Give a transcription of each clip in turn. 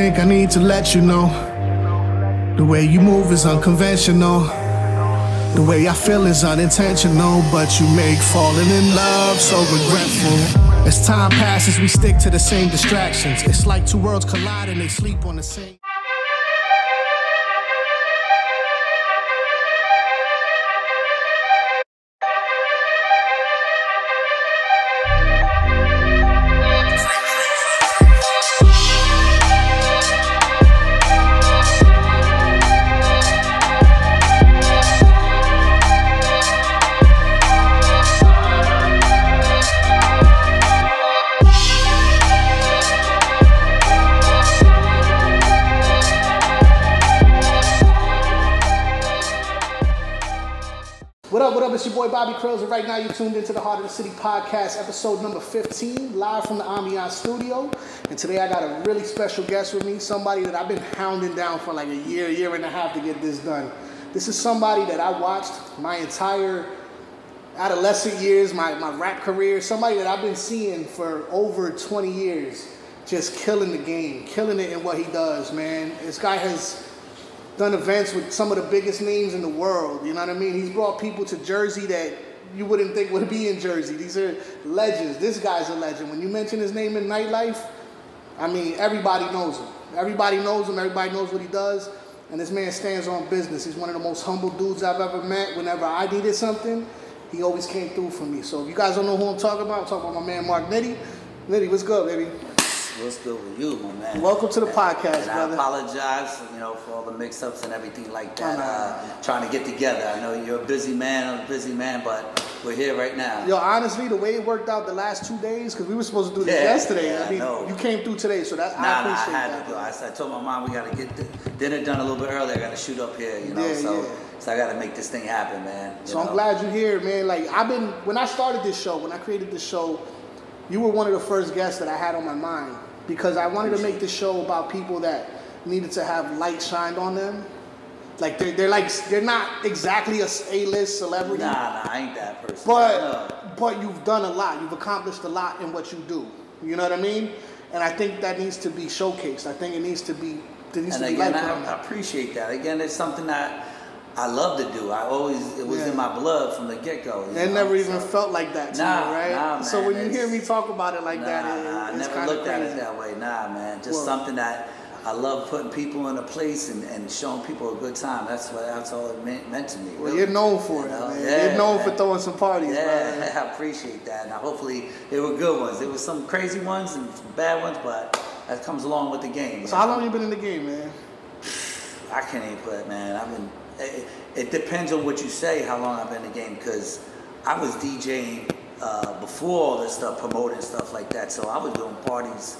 think I need to let you know. The way you move is unconventional. The way I feel is unintentional, but you make falling in love so regretful. As time passes, we stick to the same distractions. It's like two worlds collide and they sleep on the same. What up, it's your boy Bobby Crillz, and right now you're tuned into the Heart of the City podcast, episode number 15, live from the Ambiance studio. And today I got a really special guest with me, somebody that I've been hounding down for like a year and a half to get this done. This is somebody that I watched my entire adolescent years, my rap career, somebody that I've been seeing for over 20 years, just killing the game, killing it in what he does, man. This guy has done events with some of the biggest names in the world, you know what I mean? He's brought people to Jersey that you wouldn't think would be in Jersey. These are legends. This guy's a legend. When you mention his name in nightlife, I mean, everybody knows him. Everybody knows him. Everybody knows what he does. And this man stands on business. He's one of the most humble dudes I've ever met. Whenever I needed something, he always came through for me. So if you guys don't know who I'm talking about my man Mark Nitty. Nitty, what's good, baby? What's good with you, my man? Welcome to the podcast, brother. I apologize, for all the mix-ups and everything like that. Trying to get together. I know you're a busy man. I'm a busy man, but we're here right now. Yo, honestly, the way it worked out the last 2 days, because we were supposed to do this yesterday. Yeah, I mean, you came through today, so that's I appreciate that. I had to go. I told my mom we got to get the dinner done a little bit earlier. I got to shoot up here, So I got to make this thing happen, man. So I'm glad you're here, man. Like when I started this show, when I created this show, you were one of the first guests that I had on my mind because I wanted to make this show about people that needed to have light shined on them. Like they're not exactly a A-list celebrity. Nah, I ain't that person. But you've done a lot. You've accomplished a lot in what you do. You know what I mean? And I think that needs to be showcased. I think it needs to be. I appreciate that. Again, it's something that I love to do. It was in my blood from the get-go. It never even felt like that to me, right? Nah, man. So when you hear me talk about it like that, I never looked at it that way. Nah, man. Just something that I love putting people in a place and showing people a good time. That's all it meant to me. Well, you're known for it, man. Yeah, you're known for throwing some parties, Yeah, I appreciate that. Now, hopefully, they were good ones. There were some crazy ones and some bad ones, but that comes along with the game. So how long you been in the game, man? I can't even put it, man. It depends on what you say, how long I've been in the game, because I was DJing before all this stuff, promoting stuff like that. So I was doing parties,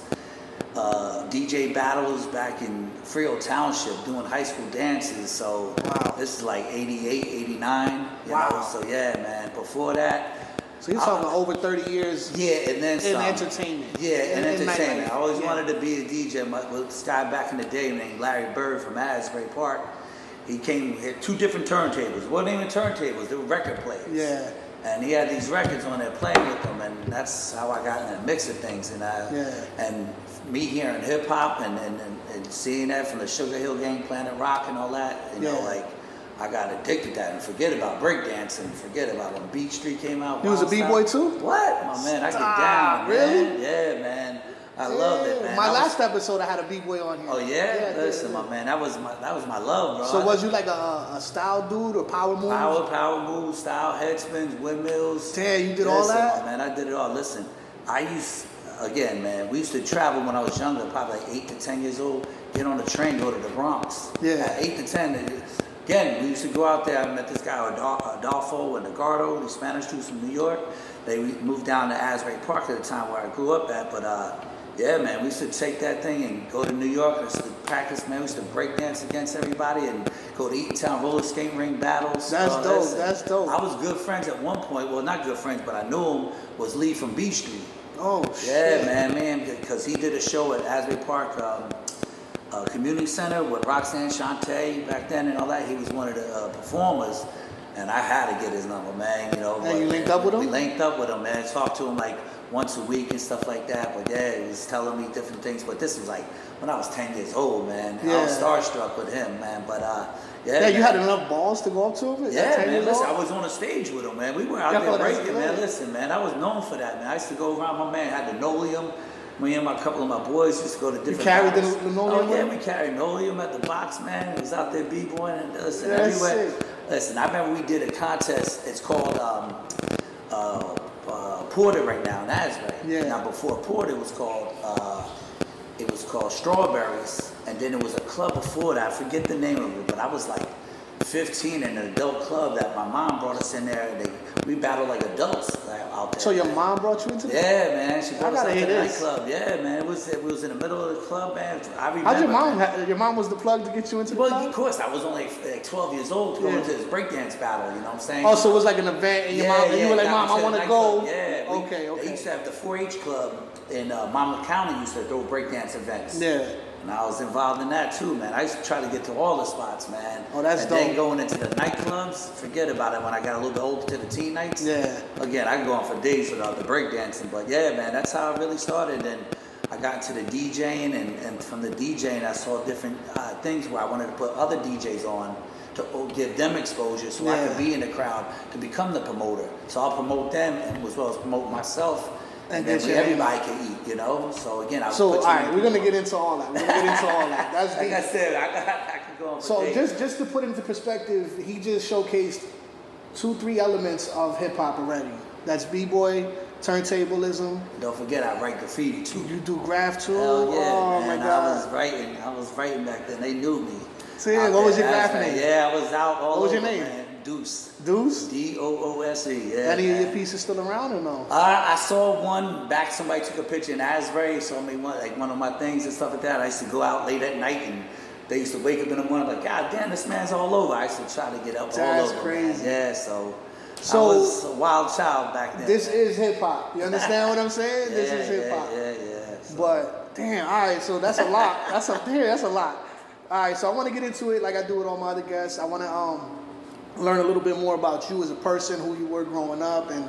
DJ battles back in Frio Township, doing high school dances. So this is like 88, 89. You know? So yeah, man. Before that. So you're talking over 30 years. Yeah, and then in entertainment. Yeah, in entertainment. I always wanted to be a DJ. This guy back in the day named Larry Bird from Asbury Park. He came with 2 different turntables. Wasn't even turntables, they were record players. Yeah. And he had these records on there playing with them, and that's how I got in that mix of things. And me hearing hip hop and seeing that from the Sugar Hill Gang, Planet Rock and all that, I got addicted to that and forget about breakdancing, forget about when Beat Street came out. You was a B-boy too? What? My man, I get down, really? Man. Yeah, man. I loved it, man. My last episode, I had a B-boy on here. Oh yeah? Listen, my man, that was my love, bro. So was you like a style dude or power move? Power move, style, head spins, windmills. Damn, you did all that? Man, I did it all. Listen, we used to travel when I was younger, probably like 8 to 10 years old, get on the train, go to the Bronx. Yeah. At 8 to 10, again, we used to go out there. I met this guy, Adolfo and Edgardo, the Spanish dudes from New York. They moved down to Asbury Park at the time where I grew up at, but yeah, man, we used to take that thing and go to New York. We used to practice, man. We used to break dance against everybody and go to Eatontown roller skate ring battles. That's dope. That's dope. I was good friends at one point. Well, not good friends, but I knew him. Was Lee from B Street. Oh, shit. Yeah, man, because he did a show at Asbury Park Community Center with Roxanne Shante back then and all that. He was one of the performers. And I had to get his number, man. And you linked up with him? We linked up with him, man. Talked to him like once a week and stuff like that. But yeah, he was telling me different things. But this was like when I was 10 years old, man. Yeah. I was starstruck with him, man. But yeah, you had enough balls to go up to him? Yeah, man. Listen, I was on a stage with him, man. We were out there breaking, man. Listen, man, I was known for that, man. I used to go around. My man had linoleum. Me and a couple of my boys used to go to different. You carried the linoleum? Oh yeah, we carried linoleum at the box, man. He was out there b-boying and listen everywhere. Sick. Listen, I remember we did a contest. It's called Porter right now in Asbury. Yeah. Now before Porter, it was called Strawberries, and then it was a club before that. I forget the name of it, but I was like 15 in an adult club that my mom brought us in there. And we battled like adults out there. So your mom brought you into this? Yeah, man. She brought us into the nightclub. Yeah, man. It was in the middle of the club, man. I remember. How'd your mom? Your mom was the plug to get you into the club? Well, of course. I was only like 12 years old to go into this breakdance battle. You know what I'm saying? Oh, so it was like an event, and your mom, and you were like, "Mom, I want to go." Yeah. Okay. They used to have the 4-H club in Monmouth County. Used to throw breakdance events. Yeah. And I was involved in that too, man. I used to try to get to all the spots, man. Oh, that's dope. And then going into the nightclubs, forget about it. When I got a little bit older to the teen nights, again, I could go on for days without the breakdancing. But yeah, man, that's how it really started. And I got into the DJing, and from the DJing, I saw different things where I wanted to put other DJs on to give them exposure so I could be in the crowd to become the promoter. So I'll promote them and as well as promote myself. And then everybody can eat, you know. So again, all right, we're gonna get into all that. That's like I said, I could go on. So just to put into perspective, he just showcased 2-3 elements of hip hop already. That's b-boy, turntablism. Don't forget, I write graffiti too. You do graph too? Hell yeah, oh man. My God. I was writing back then. They knew me. See, what was your graph name? Yeah, I was out all over. What was your name? Man. Deuce. Deuce? D-O-O-S-E, yeah. Any of your pieces still around or no? I saw one back, somebody took a picture in Asbury, so I made one of my things and stuff like that. I used to go out late at night and they used to wake up in the morning like, God damn, this man's all over. I used to try to get up all over. That's crazy. Man. Yeah, so I was a wild child back then. This is hip hop. You understand what I'm saying? This is hip hop. Yeah. So. But damn, all right, so that's a lot. That's a lot. All right, so I want to get into it like I do with all my other guests. I want to learn a little bit more about you as a person, who you were growing up, and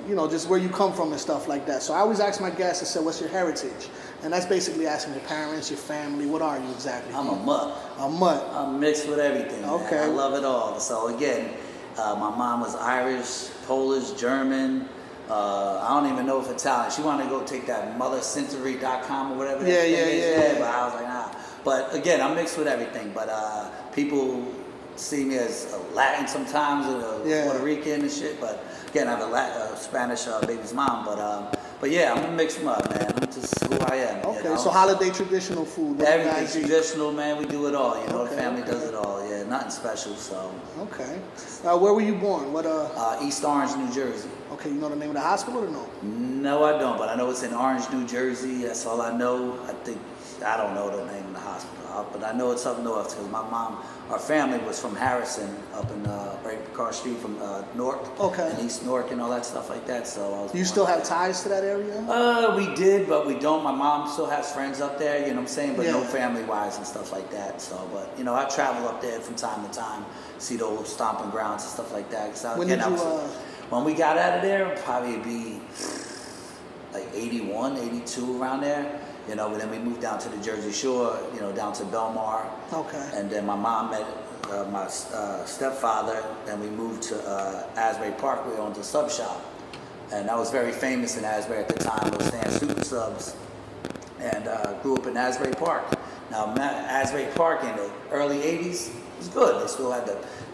you know, just where you come from and stuff like that. So I always ask my guests, I said, what's your heritage? And that's basically asking your parents, your family, what are you exactly? I'm a mutt. A mutt. I'm mixed with everything, okay. Man. I love it all. So again, my mom was Irish, Polish, German. I don't even know if Italian. She wanted to go take that mothercentury.com or whatever. Yeah. But I was like, nah. But again, I'm mixed with everything. But people see me as Latin sometimes, Puerto Rican and shit. But again, I have a Spanish baby's mom. But yeah, I'm a mixed mud, man. I'm just who I am. Okay, you know? so holiday traditional food. Everything's traditional, man. We do it all. You know, the family does it all. Yeah, nothing special. So. Okay. Where were you born? What? East Orange, New Jersey. Okay, you know the name of the hospital or no? No, I don't. But I know it's in Orange, New Jersey. That's all I know. I don't know the name of the hospital, but I know it's up north because my mom, our family was from Harrison, up in right across the street from Newark, and East Newark and all that stuff like that. So I was. You still have ties to that area? We did, but we don't. My mom still has friends up there, you know what I'm saying, but no family-wise and stuff like that. So, but you know, I travel up there from time to time, see the old stomping grounds and stuff like that. So, when we got out of there, it'd probably be like 81, 82 around there. You know, but then we moved down to the Jersey Shore, you know, down to Belmar. Okay. And then my mom met my stepfather, and we moved to Asbury Park. We owned a sub shop. And I was very famous in Asbury at the time. I was staying super subs. And grew up in Asbury Park. Now, Asbury Park in the early 80s was good. They still had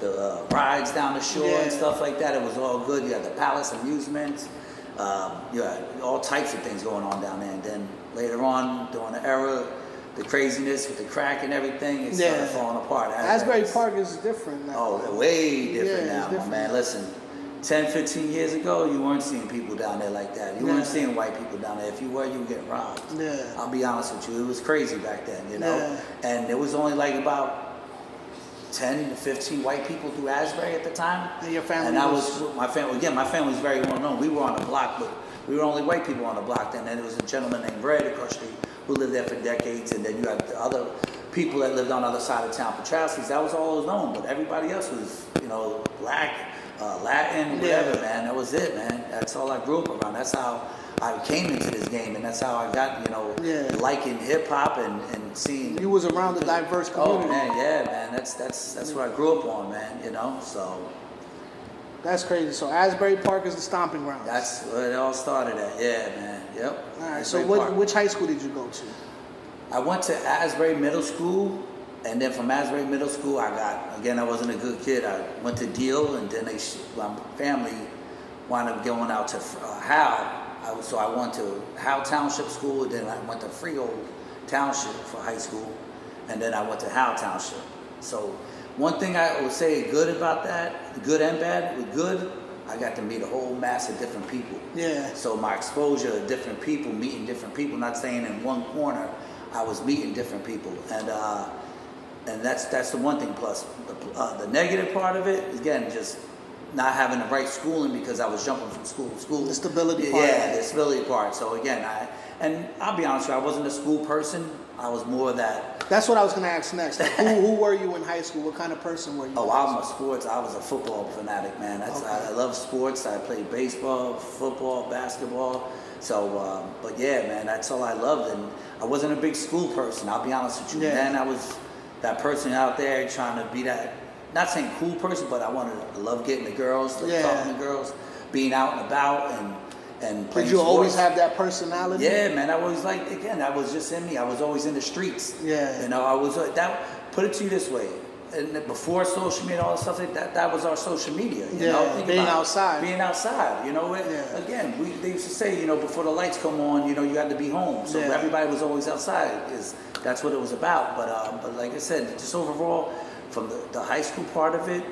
the rides down the shore and stuff like that. It was all good. You had the Palace Amusements. You had all types of things going on down there. And then later on, during the era, the craziness with the crack and everything, it started falling apart. Asbury Park is different now. Oh, way different now, my man. Listen, 10, 15 years ago, you weren't seeing people down there like that. You weren't seeing white people down there. If you were, you would get robbed. Yeah. I'll be honest with you. It was crazy back then, you know? And there was only like about 10 to 15 white people through Asbury at the time. And your family? And I was, my family, again, my family was very well known. We were on the block, but we were only white people on the block then. And there was a gentleman named Red across the street who lived there for decades. And then you had the other people that lived on the other side of town, Petrowski's. That was all known. But everybody else was, you know, black, Latin, whatever, man. That was it, man. That's all I grew up around. That's how I came into this game, and that's how I got, liking hip hop and seeing. You was around the diverse community. Oh man, yeah, man. That's what I grew up on, man. So. That's crazy. So Asbury Park is the stomping ground. That's where it all started at. Yeah, man. Yep. All right. So which high school did you go to? I went to Asbury Middle School, and then from Asbury Middle School, I wasn't a good kid. I went to Deal, and then my family wound up going out to Howe. So I went to Howe Township School, then I went to Freehold Township for high school, and then I went to Howe Township. So one thing I would say good about that, good and bad, with good, I got to meet a whole mass of different people. Yeah. So my exposure to different people, meeting different people, not staying in one corner, I was meeting different people. And that's the one thing. Plus, the negative part of it, again, just not having the right schooling because I was jumping from school to school. The stability part. Yeah, the stability part. So again, I'll be honest with you, I wasn't a school person. I was more that. That's what I was going to ask next. Who were you in high school? What kind of person were you? Oh, I was a sports. I was a football fanatic, man. I love sports. I played baseball, football, basketball. So, but yeah, man, that's all I loved. And I wasn't a big school person. I'll be honest with you. Yeah. Then I was that person out there trying to be that, not saying cool person, but I love getting the girls, talking to girls, being out and about and playing. Did you sports. always have that personality? Yeah, man. I was that was just in me. I was always in the streets. Yeah. I was put it to you this way. And before social media and all that stuff, that was our social media. Being outside. Being outside, Again, they used to say, before the lights come on, you had to be home. So everybody was always outside. That's what it was about. But like I said, just overall, from the high school part of it,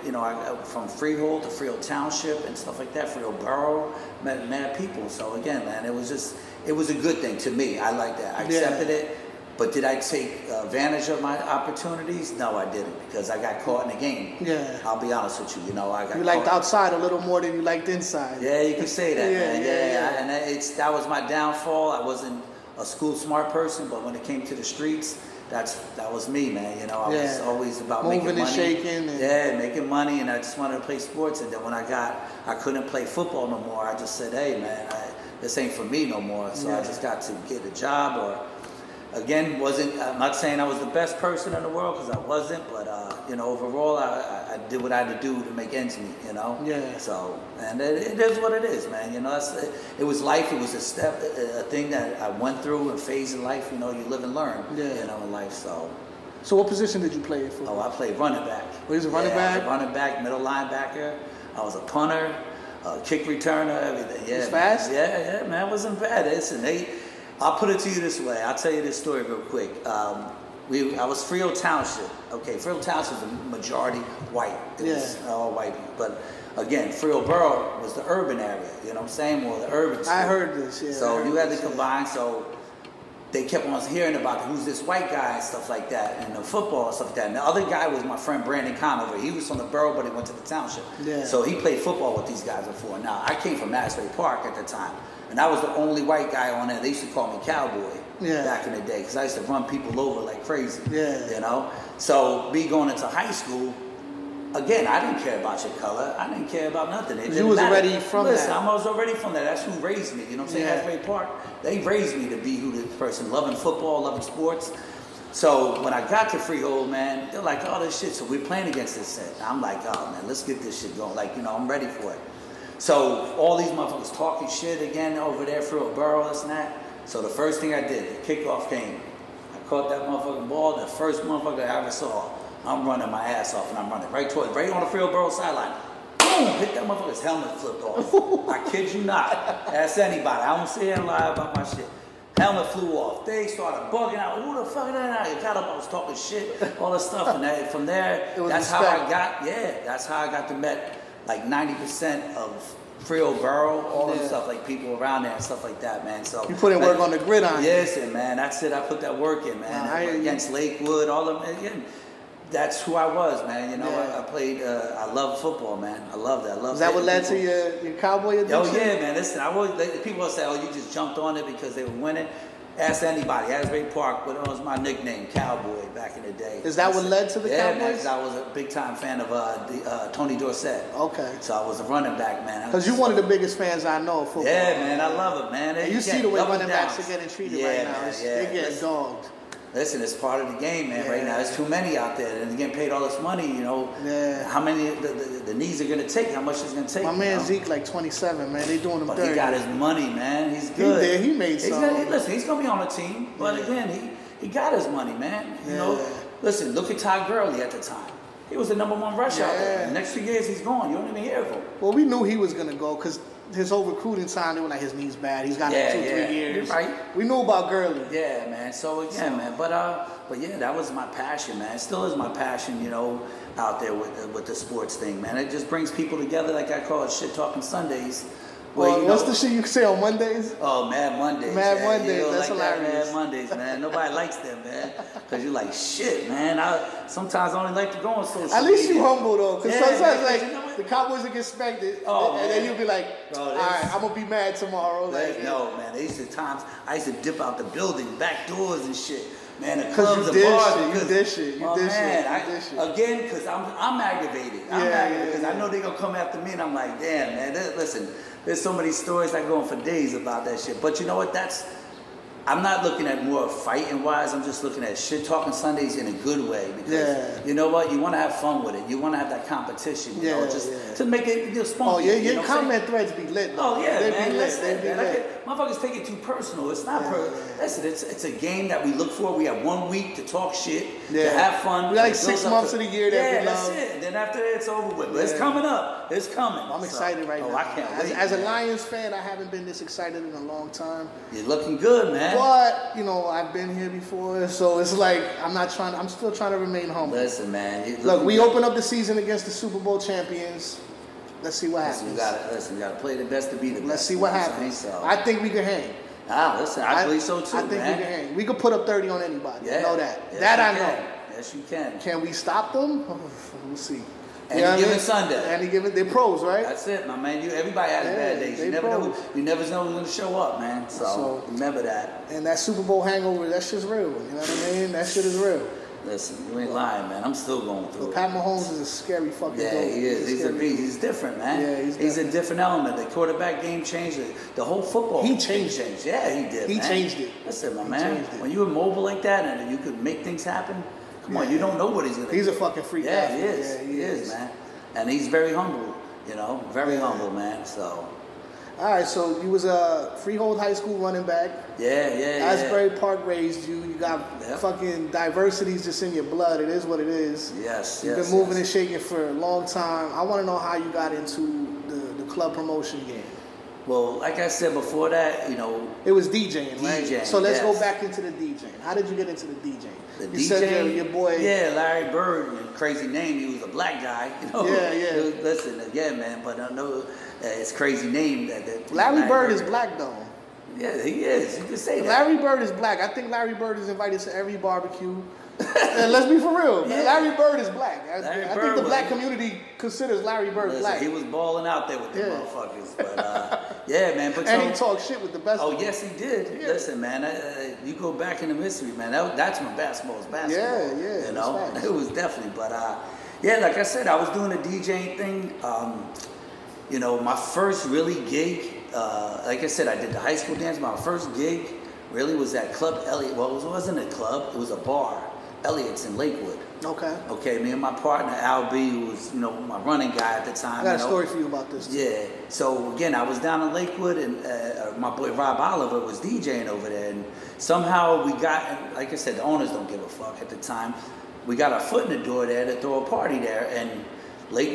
from Freehold to Freehold Township and stuff like that, Freehold Borough, met mad people. So again, man, it was a good thing to me. I like that. I accepted it. But did I take advantage of my opportunities? No, I didn't, because I got caught in the game. Yeah. I'll be honest with you. You liked outside a little more than you liked inside. Yeah, you can say that, man. Yeah. And that was my downfall. I wasn't a school smart person, but when it came to the streets, that was me, man. I was always about moving making money. Shaking. Making money, and I just wanted to play sports. And then when I couldn't play football no more, I just said, hey, man, this ain't for me no more. So I just got to get a job or. Again, I'm not saying I was the best person in the world, because I wasn't, but overall, I did what I had to do to make ends meet, Yeah. So, and it is what it is, man. It was life. It was a thing that I went through, a phase in life. You live and learn. In life. So what position did you play in football? Oh, I played running back. He was a running back? I was a running back, middle linebacker. I was a punter, kick returner, everything. Yeah. Was fast? Yeah, man. It wasn't bad. I'll put it to you this way. I'll tell you this story real quick. I was Freehold Township. Okay, Freehold Township is a majority white. It was all white people. But again, Freehold Borough was the urban area. You know what I'm saying? Well, the urban school. I heard this, yeah. So you had to combine. So they kept on hearing about who's this white guy and stuff like that, and the football and stuff like that. And the other guy was my friend Brandon Conover. He was from the borough, but he went to the township. Yeah. So he played football with these guys before. Now, I came from Asbury Park at the time. And I was the only white guy on there. They used to call me Cowboy back in the day, because I used to run people over like crazy. Yeah. So me going into high school, again, I didn't care about your color. I didn't care about nothing. You was already from that. I was already from that. That's who raised me. You know what I'm saying? Asbury Park. They raised me to be who this person, loving football, loving sports. So when I got to Freehold, man, they're like, oh, this shit. So we're playing against this set. I'm like, oh, man, let's get this shit going. I'm ready for it. So all these motherfuckers talking shit again over there for a borough, this and that. So the first thing I did, the kickoff came. I caught that motherfucking ball. The first motherfucker I ever saw, I'm running my ass off, and I'm running right on the Freehold Borough sideline. Boom! Hit that motherfucker's helmet flipped off. I kid you not. Ask anybody. I don't say and lie about my shit. Helmet flew off. They started bugging out. Who the fuck is that? I got up. I was talking shit, all this stuff, and from there, that's how I got to met like 90% of Freehold Borough, all this stuff, like people around there and stuff like that, man. So you put in work on the gridiron. Yes, and man, that's it. I put that work in, man. Against Lakewood, all of them. Again, that's who I was, man. I played. I love football, man. I love that. Is that what led to your Cowboy addiction? Oh yeah, man. Listen, people say, "Oh, you just jumped on it because they were winning." Ask anybody. Asbury Park, what was my nickname? Cowboy back in the day. Is that what led to the Cowboys? Yeah, I was a big time fan of Tony Dorsett. Okay. So I was a running back, man. Because you're one of the biggest fans I know of football. Yeah, man, I love it, man. And you see the way running backs are getting treated right now. They're getting dogged. Listen, it's part of the game, man. Right now, there's too many out there, and they're getting paid all this money. You know, how many the knees are gonna take? How much it's gonna take? My man Zeke, like 27, man. They doing him dirty. But he got his money, man. He's good. He did. He made some. Listen, he's gonna be on the team, but again, he got his money, man. You know, listen, look at Todd Gurley at the time. He was the #1 rush out there. The next 2 years, he's gone. You don't even hear of him. Well, we knew he was gonna go because his whole recruiting time, they were like, his knee's bad. He's got 2-3 years. Right. We knew about Gurley. Yeah, man. So again, man. But yeah, that was my passion, man. It still is my passion, you know, out there with the sports thing, man. It just brings people together, like I call it, shit talking Sundays. Well, what's the shit you say on Mondays? Oh, Mad Mondays. Mad Mondays, that's like hilarious. Mad Mondays, man. Nobody likes them, man. Because you're like, shit, man. Sometimes I only like to go on social media. At least you humble, though. Because sometimes, man, like, you know the Cowboys will get spanked, and man. then you'll be like, all right, I'm going to be mad tomorrow. No, man. I used to dip out the building, back doors and shit. Man, the clubs, the bars. You dish it. Again, because I'm aggravated. I'm aggravated because I know they're going to come after me, and I'm like, damn, man. Listen, there's so many stories I go on for days about that shit. But you know what? I'm not looking at more fighting wise. I'm just looking at shit talking Sundays in a good way because you know what? You want to have fun with it. You want to have that competition. You know, just to make it spunky. Oh, your comment threads be lit. Though. Oh yeah, they man. Be lit. They be lit. Motherfuckers take it too personal. It's not Listen, it's a game that we look for. We have 1 week to talk shit, to have fun. We got like 6 months of the year that we love. That's it. And then after that, it's over with. But it's coming up. It's coming. I'm excited right now. I can't wait. As a Lions fan, I haven't been this excited in a long time. You're looking good, man. But you know, I've been here before, so it's like I'm still trying to remain humble. Listen, man. Look, we open up the season against the Super Bowl champions. Let's see what happens. You gotta play the best to be the best. Let's see what happens. I think we can hang. Listen, I believe so too, I think we can hang. We could put up 30 on anybody. Yeah. I know that. Yes, that I know. Yes, you can. Can we stop them? We'll see. Any given Sunday. They're pros, right? That's it, my man. Everybody has bad days. You never know who's going to show up, man. So remember that. And that Super Bowl hangover, that shit's real. You know what I mean? That shit is real. Listen, you ain't lying, man. I'm still going through it. Pat Mahomes is a scary fucking dude. he is. He's a beast. He's different, man. Yeah, he's a different element. The quarterback game changed it. The whole football He changed it. Yeah, he did, He changed it. Listen, my man. When you're mobile like that and you could make things happen, come on, you don't know what he's going to do. He's a fucking freak. Yeah, he is. Yeah, he is, man. And he's very humble, you know, very humble, man. So. All right, so you was a Freehold High School running back. Yeah. Asbury Park raised you. You got fucking diversities just in your blood. It is what it is. Yes, You've been moving and shaking for a long time. I want to know how you got into the club promotion game. Well, like I said before that, you know. It was DJing, right? DJing, so let's go back into the DJing. How did you get into the DJing? You said your boy. Yeah, Larry Bird, crazy name. He was a black guy, you know. Yeah. Listen, again, man, but I know it's crazy name. That Larry Bird is black, though. Yeah, he is. You can say that. Larry Bird is black. I think Larry Bird is invited to every barbecue. Let's be for real. Yeah. Larry Bird is black. I think the black community considers Larry Bird black. He was balling out there with the motherfuckers. But yeah, man. But and he talked shit with the best. Oh, yes, he did. Yeah. Listen, man. You go back in the history, man. That's when basketball was basketball. Yeah. You know, it was definitely. But yeah, like I said, I was doing the DJing thing. You know, my first really gig. Like I said, I did the high school dance. My first gig really was at Club Elliott. Well, it wasn't a club. It was a bar. Elliott's in Lakewood. Okay, me and my partner, Al B, who was, you know, my running guy at the time. I got a story for you about this too. Yeah. So, again, I was down in Lakewood, and my boy Rob Oliver was DJing over there. And somehow we got, like I said, the owners don't give a fuck at the time. We got our foot in the door there to throw a party there. And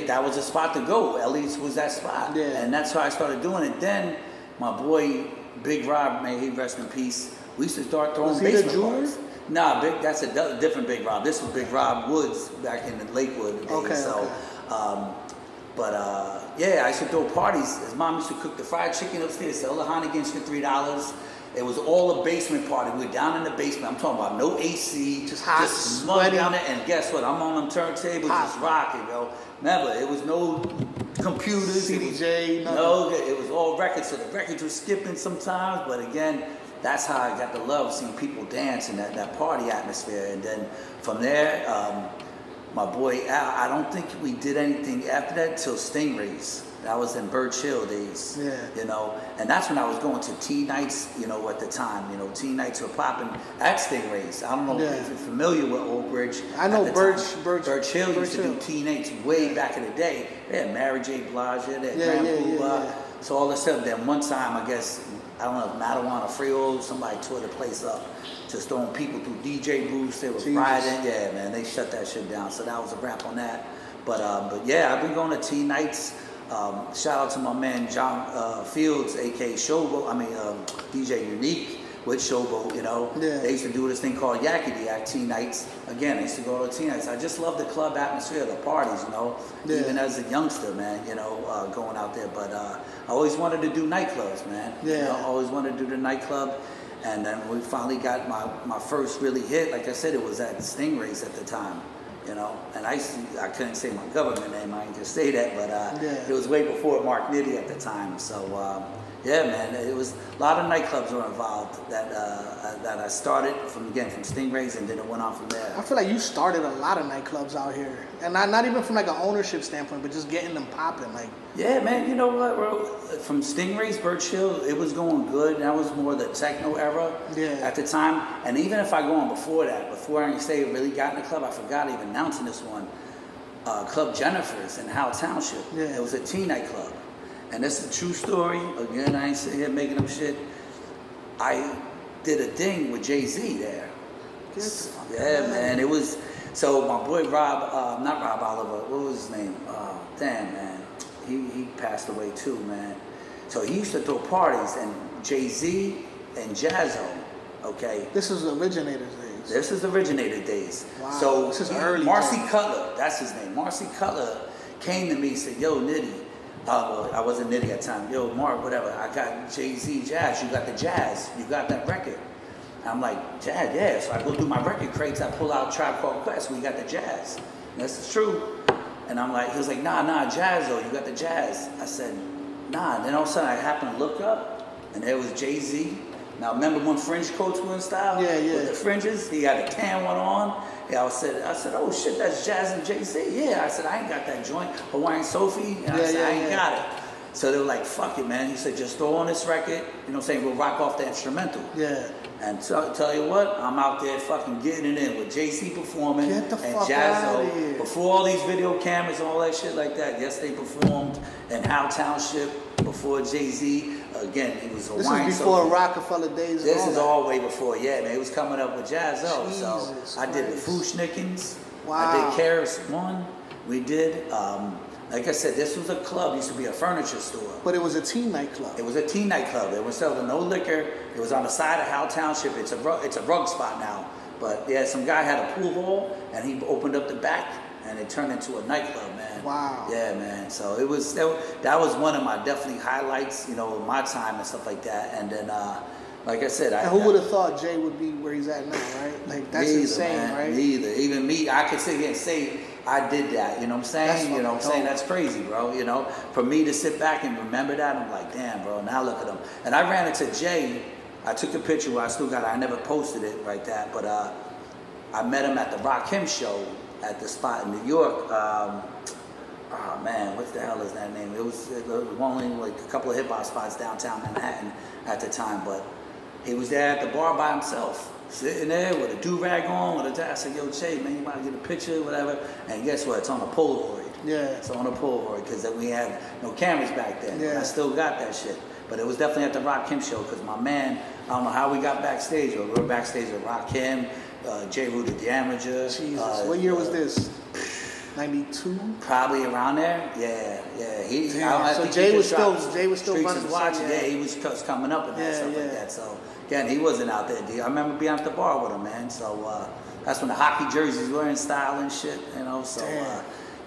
that was a spot to go. Elliott's was that spot. Yeah. And that's how I started doing it. Then my boy, Big Rob, may he rest in peace, we used to start throwing basement parties. Nah, that's a different Big Rob. This was Big Rob Woods back in Lakewood. Yeah, I used to throw parties. His mom used to cook the fried chicken upstairs, sell the Heinekens for $3. It was all a basement party. We were down in the basement. I'm talking about no AC, just hot, just mud down there. And guess what? I'm on them turntables, just rocking, yo. Remember, it was no computers, CDJ, no, it was all records. So the records were skipping sometimes, but again. that's how I got the love seeing people dance in that party atmosphere. And then from there, my boy Al, I don't think we did anything after that till Stingrays. That was in Birch Hill days, you know, and that's when I was going to tea nights, you know, at the time. You know, tea nights were popping at Stingrays. I don't know if you're familiar with Old Bridge. I know Birch Hill used to do tea nights way back in the day. They had Mary J. Blige, they had Grand Puba. So all of a sudden, then one time, I guess, I don't know, Madawan or Frio, somebody tore the place up. Just throwing people through DJ booths. They were riding. Yeah, man, they shut that shit down. So that was a wrap on that. But yeah, I've been going to tea nights. Shout out to my man John Fields, aka Showboat. DJ Unique with Showboat. You know, they used to do this thing called Yakety Yak tea nights. Again, I used to go to tea nights. I just love the club atmosphere, the parties. You know, even as a youngster, man. You know, going out there. But I always wanted to do nightclubs, man. You know, I always wanted to do the nightclub. And then we finally got my first really hit. Like I said, it was at Stingrays at the time. You know, and I couldn't say my government name, I ain't just say that, but it was way before Mark Nitty at the time. So yeah, man, it was a lot of nightclubs were involved that I started from Stingrays, and then it went on from there. I feel like you started a lot of nightclubs out here, and not even from like an ownership standpoint, but just getting them popping. Like, yeah, man, you know what, bro? From Stingrays, Birch Hill, it was going good. That was more the techno era at the time. And even if I go on before that, before I say really got in the club, I forgot even announcing this one. Club Jennifer's in Howe Township. It was a teen nightclub. And this is a true story. Again, I ain't sitting here making up shit. I did a thing with Jay-Z there. Yeah, man. It was, so my boy Rob, not Rob Oliver, what was his name? Damn, man. He passed away too, man. So he used to throw parties, and Jay-Z and Jazzo, okay? This is Originator's days. This is Originator days. Wow. So this is early. Marcy Cutler, that's his name. Marcy Cutler came to me and said, yo, Nitty. Well, I wasn't Nitty at the time. Yo, Mark, whatever. I got Jay-Z Jazz. You got the Jazz. You got that record. I'm like, Jazz, yeah. So I go through my record crates. I pull out Tribe Called Quest. We got the Jazz. And that's true. And I'm like, he was like, nah, Jazz though. You got the Jazz. I said, nah. And then all of a sudden I happened to look up, and there was Jay-Z. Now remember when fringe coats were in style? Yeah. With the fringes. He had a tan one on. Yeah, I said, oh shit, that's Jazz and Jay-Z. Yeah, I said, I ain't got that joint. Hawaiian Sophie. And I said, I ain't got it. So they were like, fuck it, man. He said, just throw on this record. You know what I'm saying? We'll rock off the instrumental. Yeah. And tell you what, I'm out there fucking getting it in with JC performing and Jazzo. Before all these video cameras and all that shit like that. Yes, they performed in Howe Township before Jay-Z. Again, it was Hawaiian. This is before Rockefeller days. This is all way before, yeah, man. It was coming up with Jazzo. So I did the Fushnikins. Wow. I did Karis 1. We did. Like I said, this was a club. It used to be a furniture store. But it was a teen nightclub. It was a teen nightclub. They were selling no liquor. It was on the side of Howe Township. It's a rug spot now. But yeah, some guy had a pool hall, and he opened up the back, and it turned into a nightclub, man. Wow. Yeah, man. So it was that was one of my definitely highlights, you know, my time and stuff like that. And then, like I said, who would have thought Jay would be where he's at now, right? Like that's insane, man. Right? Neither. Even me, I could sit here and say I did that. You know what I'm saying? You know what I'm saying? That's crazy, bro. You know, for me to sit back and remember that, I'm like, damn, bro. Now look at him. And I ran into Jay. I took a picture where I still got it. I never posted it like that, but I met him at the Rock Him show at the spot in New York. Oh man, what the hell is that name? It was only like a couple of hip hop spots downtown Manhattan at the time, but he was there at the bar by himself, sitting there with a do-rag on, with a I said, yo, Jay, man, you might get a picture, whatever. And guess what? It's on a Polaroid. Yeah. It's on a Polaroid, because we had no cameras back then. Yeah. I still got that shit. But it was definitely at the Rock Him show, because my man, I don't know how we got backstage, but we were backstage with Rock Him, J. Rue the Damager. Jesus. What year was this? 92? Probably around there. Yeah. So Jay was still running his watch. Yeah, he was coming up and stuff like that. So again, he wasn't out there. I remember being at the bar with him, man. So that's when the hockey jerseys were in style and shit, you know. So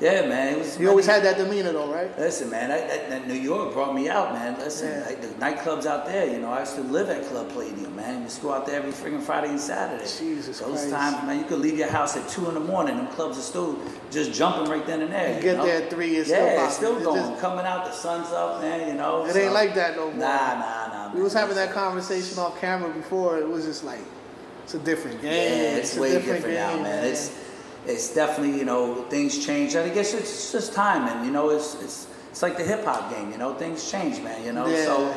yeah, man, it was. You always had that demeanor, though, right? Listen, man, that New York brought me out, man. Listen, like, the nightclubs out there, you know, I used to live at Club Palladium, man. You used to go out there every freaking Friday and Saturday. Jesus Those Christ. times, man, you could leave your house at 2 in the morning. Them clubs are still just jumping right then and there. You get there at 3, it's still popping. It's still going. Coming out, the sun's up, man, you know. It ain't like that no more. Nah, We was having that conversation off camera before. It was just like, it's a different game. Yeah, it's way different now, man. It's definitely, you know, things change. I guess it's just time, and you know, it's like the hip hop game. You know, things change, man. You know, so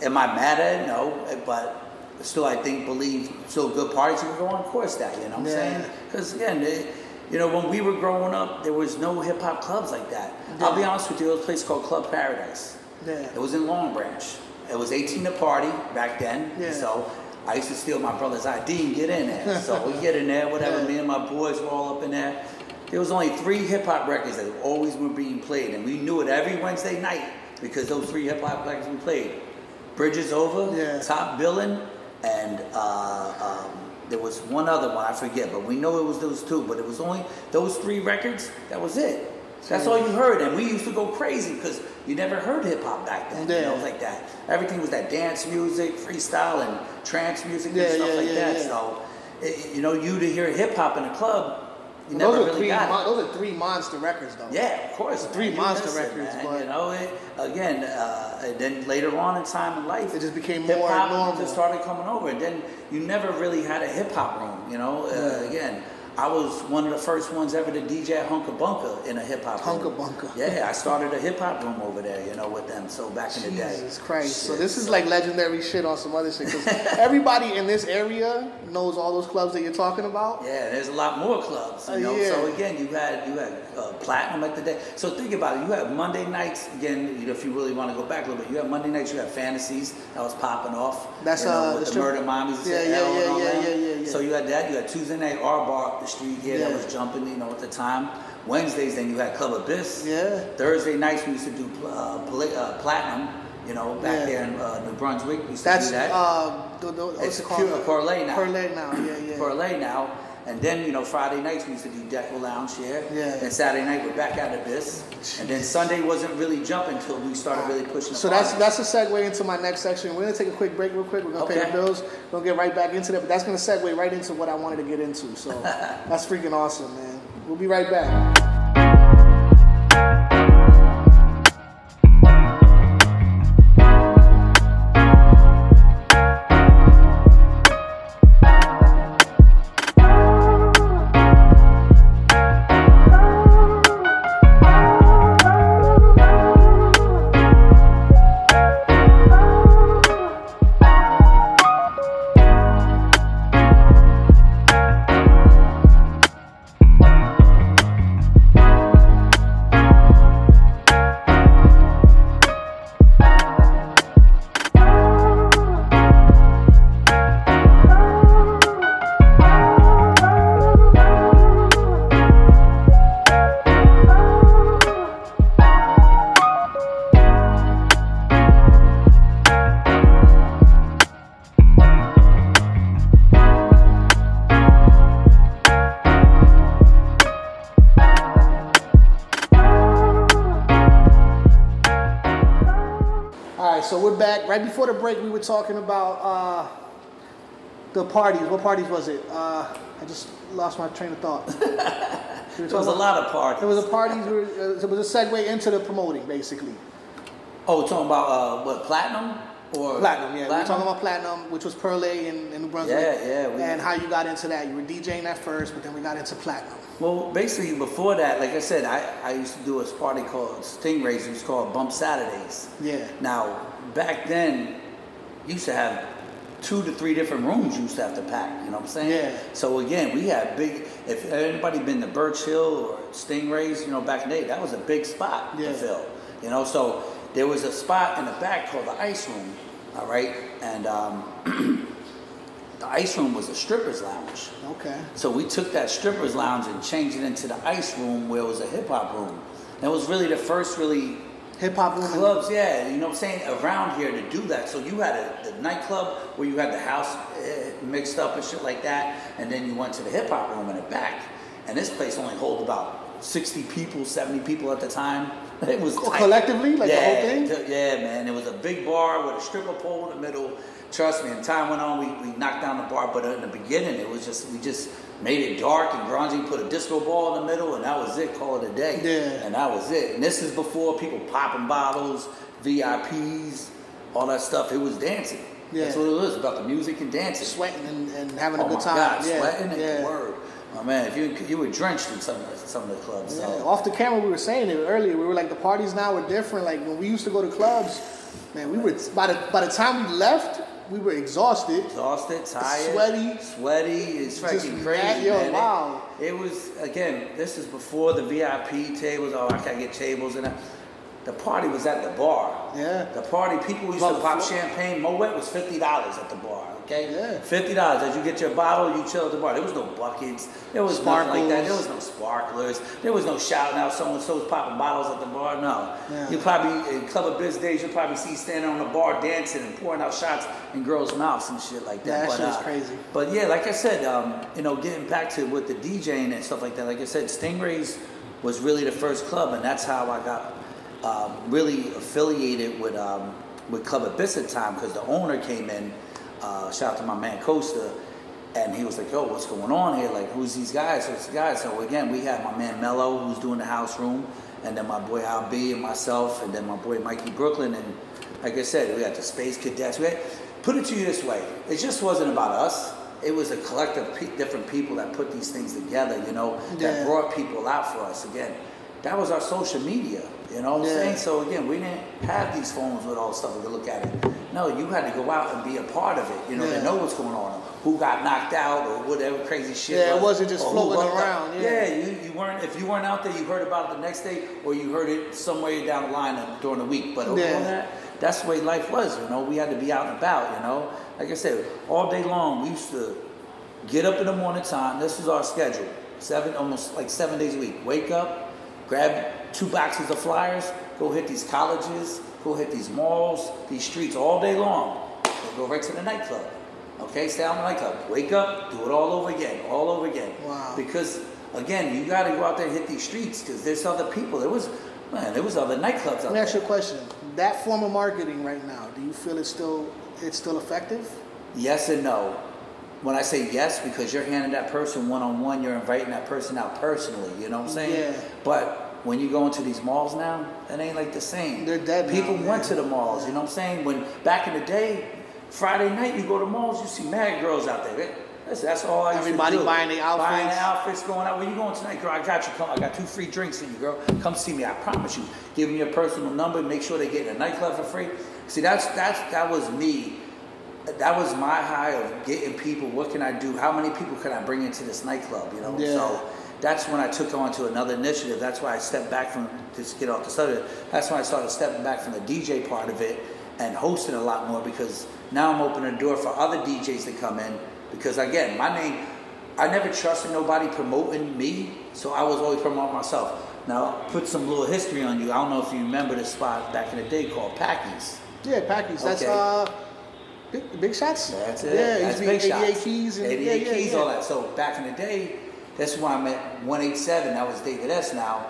am I mad at it? No, but still, I believe still good parties can go on. Of course, that, you know what I'm saying? Because again, you know, when we were growing up, there was no hip hop clubs like that. I'll be honest with you, there was a place called Club Paradise. It was in Long Branch. It was 18 to party back then. So I used to steal my brother's ID and get in there. So we get in there, whatever. Me and my boys were all up in there. There was only 3 hip hop records that always were being played, and we knew it every Wednesday night because those 3 hip hop records we played: Bridges Over, Top Billin', and there was one other one I forget, but we know it was those 2. But it was only those 3 records. That was it. That's all you heard, and we used to go crazy because you never heard hip hop back then. You know, like that. Everything was that dance music, freestyle, and trance music and stuff like that. So, you know, you to hear hip hop in a club, you never really got it. Those are 3 monster records, though. Yeah, of course. 3 monster records, but you know, again, and then later on in time in life, it just became more normal. Just started coming over, and then you never really had a hip hop room. You know, again. I was one of the first ones ever to DJ at Hunka Bunka in a hip hop room. Hunka Bunka. Yeah, I started a hip hop room over there, you know, with them. So back in the day. Jesus Christ. So this is like legendary shit on some other shit. Because everybody in this area knows all those clubs that you're talking about. Yeah, there's a lot more clubs, you know. So again, you had Platinum at the day. So think about it. You have Monday nights, again, you know, if you really want to go back a little bit, you have Monday nights, you have Fantasies that was popping off. That's with the Murder Mommies. Yeah. So you had that. You had Tuesday night R-Bar, the street here that was jumping, you know, at the time. Wednesdays, then you had Club Abyss. Thursday nights, we used to do Platinum, you know, back there in New Brunswick. We used to do that. It's Parlay now. Parlay now. And then, you know, Friday nights we used to do Deko Lounge here. And Saturday night we're back at Abyss. And then Sunday wasn't really jumping until we started really pushing the party. That's a segue into my next section. We're going to take a quick break real quick. We're going to pay the bills. We're going to get right back into that. But that's going to segue right into what I wanted to get into. So that's freaking awesome, man. We'll be right back. So we're back. Right before the break, we were talking about the parties. What parties was it? I just lost my train of thought. There was a lot of parties. There was a party. It was a segue into the promoting, basically. Oh, talking about what, Platinum? Or Platinum, yeah. Platinum? We were talking about Platinum, which was Parlay in New Brunswick. And how you got into that. You were DJing that first, but then we got into Platinum. Well, basically, before that, like I said, I used to do a party called Stingrays. It was called Bump Saturdays. Now, back then, you used to have 2 to 3 different rooms you used to have to pack, you know what I'm saying? So again, we had big, if anybody been to Birch Hill or Stingrays, you know, back in the day, that was a big spot to fill, you know? So there was a spot in the back called the Ice Room, all right? And the Ice Room was a stripper's lounge. So we took that stripper's lounge and changed it into the Ice Room where it was a hip-hop room. That was really the first really hip-hop room clubs, you know what I'm saying, around here to do that. So you had the nightclub where you had the house mixed up and shit like that, and then you went to the hip-hop room in the back. And this place only held about 60 people, 70 people at the time. It was tight. Collectively, like the whole thing? Yeah, man. It was a big bar with a stripper pole in the middle. Trust me, as time went on, we knocked down the bar, but in the beginning, it was just, we just made it dark and grungy, put a disco ball in the middle, and that was it, call it a day. And that was it. And this is before people popping bottles, VIPs, all that stuff. It was dancing. Yeah. That's what it was, about the music and dancing. Sweating and having a good time. God, yeah. sweating and yeah. word. Oh man, if you were drenched in some of the clubs. Yeah. So. Off the camera, we were saying it earlier. We were like, the parties now are different. Like when we used to go to clubs, man, we were by the time we left, we were exhausted, tired, sweaty. It's freaking crazy, man. Wow. It was, again, this is before the VIP tables. Oh, I can't get tables and that. The party was at the bar. Yeah. The party, people used to pop champagne. Moet was $50 at the bar, okay? Yeah. $50. As you get your bottle, you chill at the bar. There was no buckets. There was nothing like that. There was no sparklers. There was no shouting out so-and-so's popping bottles at the bar. No. Yeah. You probably, in Club of Biz days, you'll probably see standing on the bar dancing and pouring out shots in girls' mouths and shit like that. Yeah, that shit is crazy. But yeah, like I said, getting back to with the DJing and stuff like that, like I said, Stingrays was really the first club, and that's how I got really affiliated with Club Abyss at the time, because the owner came in, shout out to my man Costa, and he was like, yo, what's going on here? Like, who's these guys? What's the guys? So again, we had my man Mello, who's doing the house room, and then my boy Al B and myself, and then my boy Mikey Brooklyn, and like I said, we had the Space Cadets. Put it to you this way, it just wasn't about us. It was a collective different people that put these things together, that brought people out for us. Again, that was our social media. You know what I'm saying? So again, we didn't have these phones with all the stuff to look at it. No, you had to go out and be a part of it, to know what's going on, who got knocked out or whatever crazy shit. Yeah, it wasn't just floating around. You weren't, if you weren't out there, you heard about it the next day, or you heard it somewhere down the line during the week. But over that's the way life was, we had to be out and about, Like I said, all day long, we used to get up in the morning time. This was our schedule, almost like 7 days a week. Wake up, grab 2 boxes of flyers, go hit these colleges, go hit these malls, these streets all day long, and go right to the nightclub. Okay, stay on the nightclub. Wake up, do it all over again. Wow. Because, again, you got to go out there and hit these streets, because there's other people. There was other nightclubs out there. Let me ask you a question. That form of marketing right now, do you feel it's still effective? Yes and no. When I say yes, because you're handing that person one-on-one, you're inviting that person out personally, you know what I'm saying? Yeah. But when you go into these malls now, it ain't like the same. They're dead People now, went to the malls, you know what I'm saying? When back in the day, Friday night, you go to malls, you see mad girls out there. That's all I used to do. Everybody buying their outfits. Buying their outfits, going out. Where you going tonight, girl? I got you. Come, I got 2 free drinks for you, girl. Come see me. I promise you. Give them your personal number. Make sure they get in a nightclub for free. See, that was me. That was my high of getting people. What can I do? How many people can I bring into this nightclub? Yeah. So that's when I took on to another initiative. That's why I stepped back from, to get off the subject. That's when I started stepping back from the DJ part of it and hosting a lot more, because now I'm opening the door for other DJs to come in. Because again, my name, I never trusted nobody promoting me, so I was always promoting myself. Now, put some little history on you. I don't know if you remember this spot back in the day called Packy's. Yeah, Packy's. That's Big Shots? That's it. Yeah, that's Big 88 Shots. Keys. 88 Keys, all that. So back in the day, that's when I met 187. That was David S. now.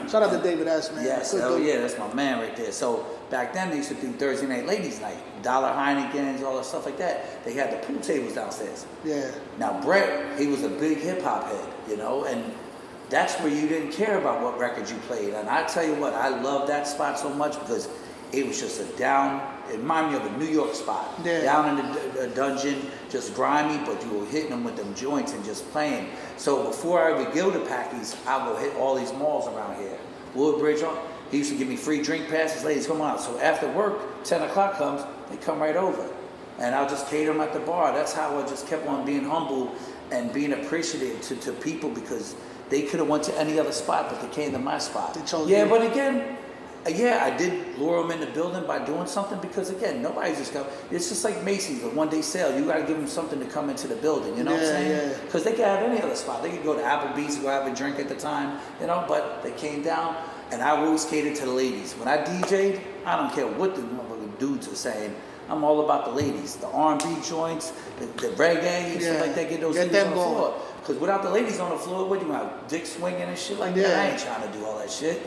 Shout out to David S., man. Yes, that's my man right there. So back then, they used to do Thursday night ladies night. Dollar Heineken's, all that stuff like that. They had the pool tables downstairs. Yeah. Now, Brett, he was a big hip-hop head, and that's where you didn't care about what records you played. And I tell you what, I love that spot so much, because it was just it reminded me of a New York spot. Yeah. Down in the dungeon, just grimy, but you were hitting them with them joints and just playing. So before I would go to Packy's, I would hit all these malls around here. Woodbridge, he used to give me free drink passes. Ladies, come on. So after work, 10 o'clock comes, they come right over. And I'll just cater them at the bar. That's how I just kept on being humble and being appreciative to people, because they could have went to any other spot, but they came to my spot. They chose you. But again, I did lure them in the building by doing something, because again, nobody's just coming. It's just like Macy's, a one-day sale. You got to give them something to come into the building, you know what I'm saying? Because they could have any other spot. They could go to Applebee's, go have a drink at the time, but they came down, and I always catered to the ladies. When I DJ'd, I don't care what the dudes are saying. I'm all about the ladies, the R&B joints, the reggae, and stuff like that. Get those ladies on the floor. Because without the ladies on the floor, what do you want? Dick swinging and shit like that? I ain't trying to do all that shit,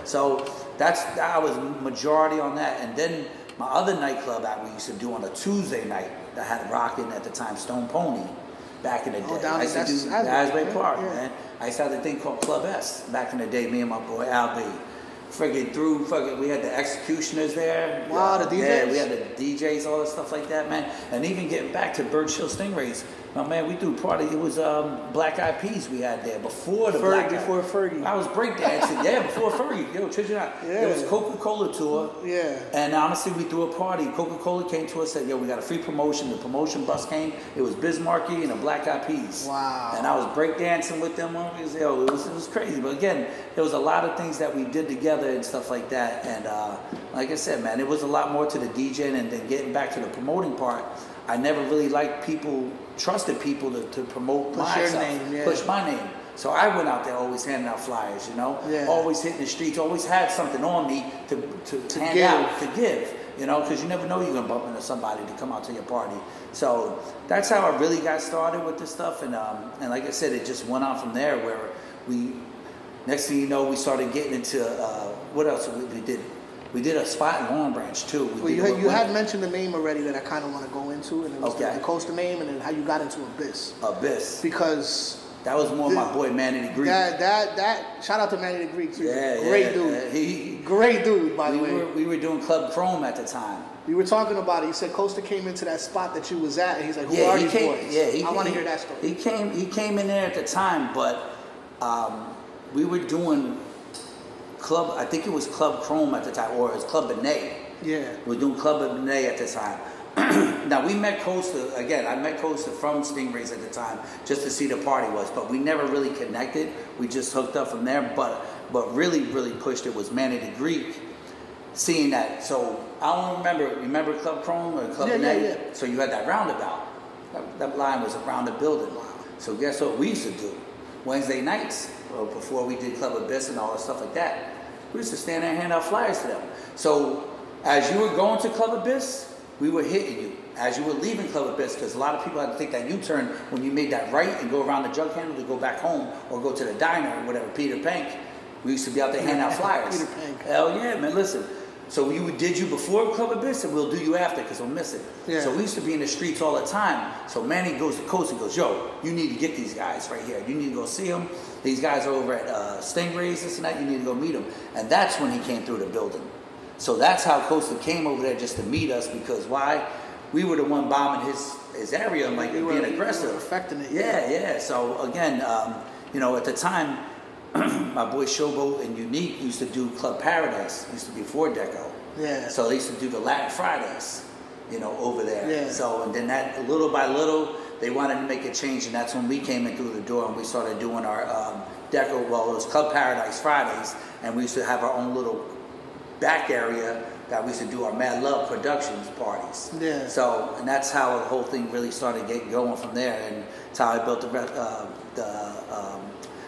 So I was majority on that. And then my other nightclub that we used to do on a Tuesday night that had rocking at the time, Stone Pony, back in the day. I used to do Asbury Park, man. I used to have a thing called Club S back in the day, me and my boy Al B. we had the executioners there. Wow, the DJs? Yeah, we had the DJs, all that stuff like that, man. And even getting back to Bird Chill Stingrays, my man, we threw a party. It was Black Eyed Peas we had there before the before Fergie. I was breakdancing, yeah, before Fergie. Yo, trick you out. Yeah. It was Coca-Cola tour. Yeah. And honestly, we threw a party. Coca-Cola came to us and said, yo, we got a free promotion. The promotion bus came. It was Bismarcky and the Black Eyed Peas. Wow. And I was breakdancing with them. It was crazy. But again, there was a lot of things that we did together and stuff like that. And like I said, man, it was a lot more to the DJing, and then getting back to the promoting part. I never really liked trusted people to promote push my name. So I went out there always handing out flyers, you know, always hitting the streets, always had something on me to hand out, to give, you know, because you never know you're going to bump into somebody to come out to your party. So that's how I really got started with this stuff. And like I said, it just went on from there, where next thing you know, we started getting into, what else we did? We did a spot in Long Branch too. Well, you had mentioned the name already that I kind of want to go into, and it was the Costa name, and then how you got into Abyss. Abyss. Because that was more my boy Manny the Greek. That shout out to Manny the Greek too. Yeah, great dude. Great dude, by the way. We were doing Club Chrome at the time. We were talking about it. He said Costa came into that spot that you was at, and he's like, "Who are these boys?" Yeah, I want to hear that story. He came in there at the time, but we were doing Club, I think it was Club Chrome at the time, or it was Club Benet. Yeah. We were doing Club Benet at the time. Now, we met Costa, again, I met Costa from Stingrays at the time, just to see the party was, but we never really connected. We just hooked up from there, but really, really pushed it was Manny the Greek, seeing that. So, I don't remember Club Chrome or Club Benet? Yeah. So you had that roundabout. That line was around the building. So guess what we used to do? Wednesday nights, before we did Club Abyss and all that stuff like that, we used to stand there and hand out flyers to them. So as you were going to Club Abyss, we were hitting you. As you were leaving Club Abyss, because a lot of people had to take that U-turn when you made that right and go around the jug handle to go back home or go to the diner or whatever, Peter Pank. We used to be out there handing out flyers. Peter Pank. Hell yeah, man, listen. So did you before Club Abyss, and we'll do you after, because we'll miss it. Yeah. So we used to be in the streets all the time. So Manny goes to Coast and goes, yo, you need to get these guys right here. You need to go see them. These guys are over at Stingrays, this and that. You need to go meet them. And that's when he came through the building. So that's how Costa came over there, just to meet us, because why? We were the one bombing his area and being aggressive. We were affecting it. Yeah. So again, at the time, my boy Showboat and Unique used to do Club Paradise. Used to be before Deko. Yeah. So they used to do the Latin Fridays, over there. Yeah. So, and then that, little by little, they wanted to make a change, and that's when we came in through the door and we started doing our Deko, well, it was Club Paradise Fridays, and we used to have our own little back area that we used to do our Mad Love Productions parties. Yeah. So, and that's how the whole thing really started getting going from there, and it's how I built the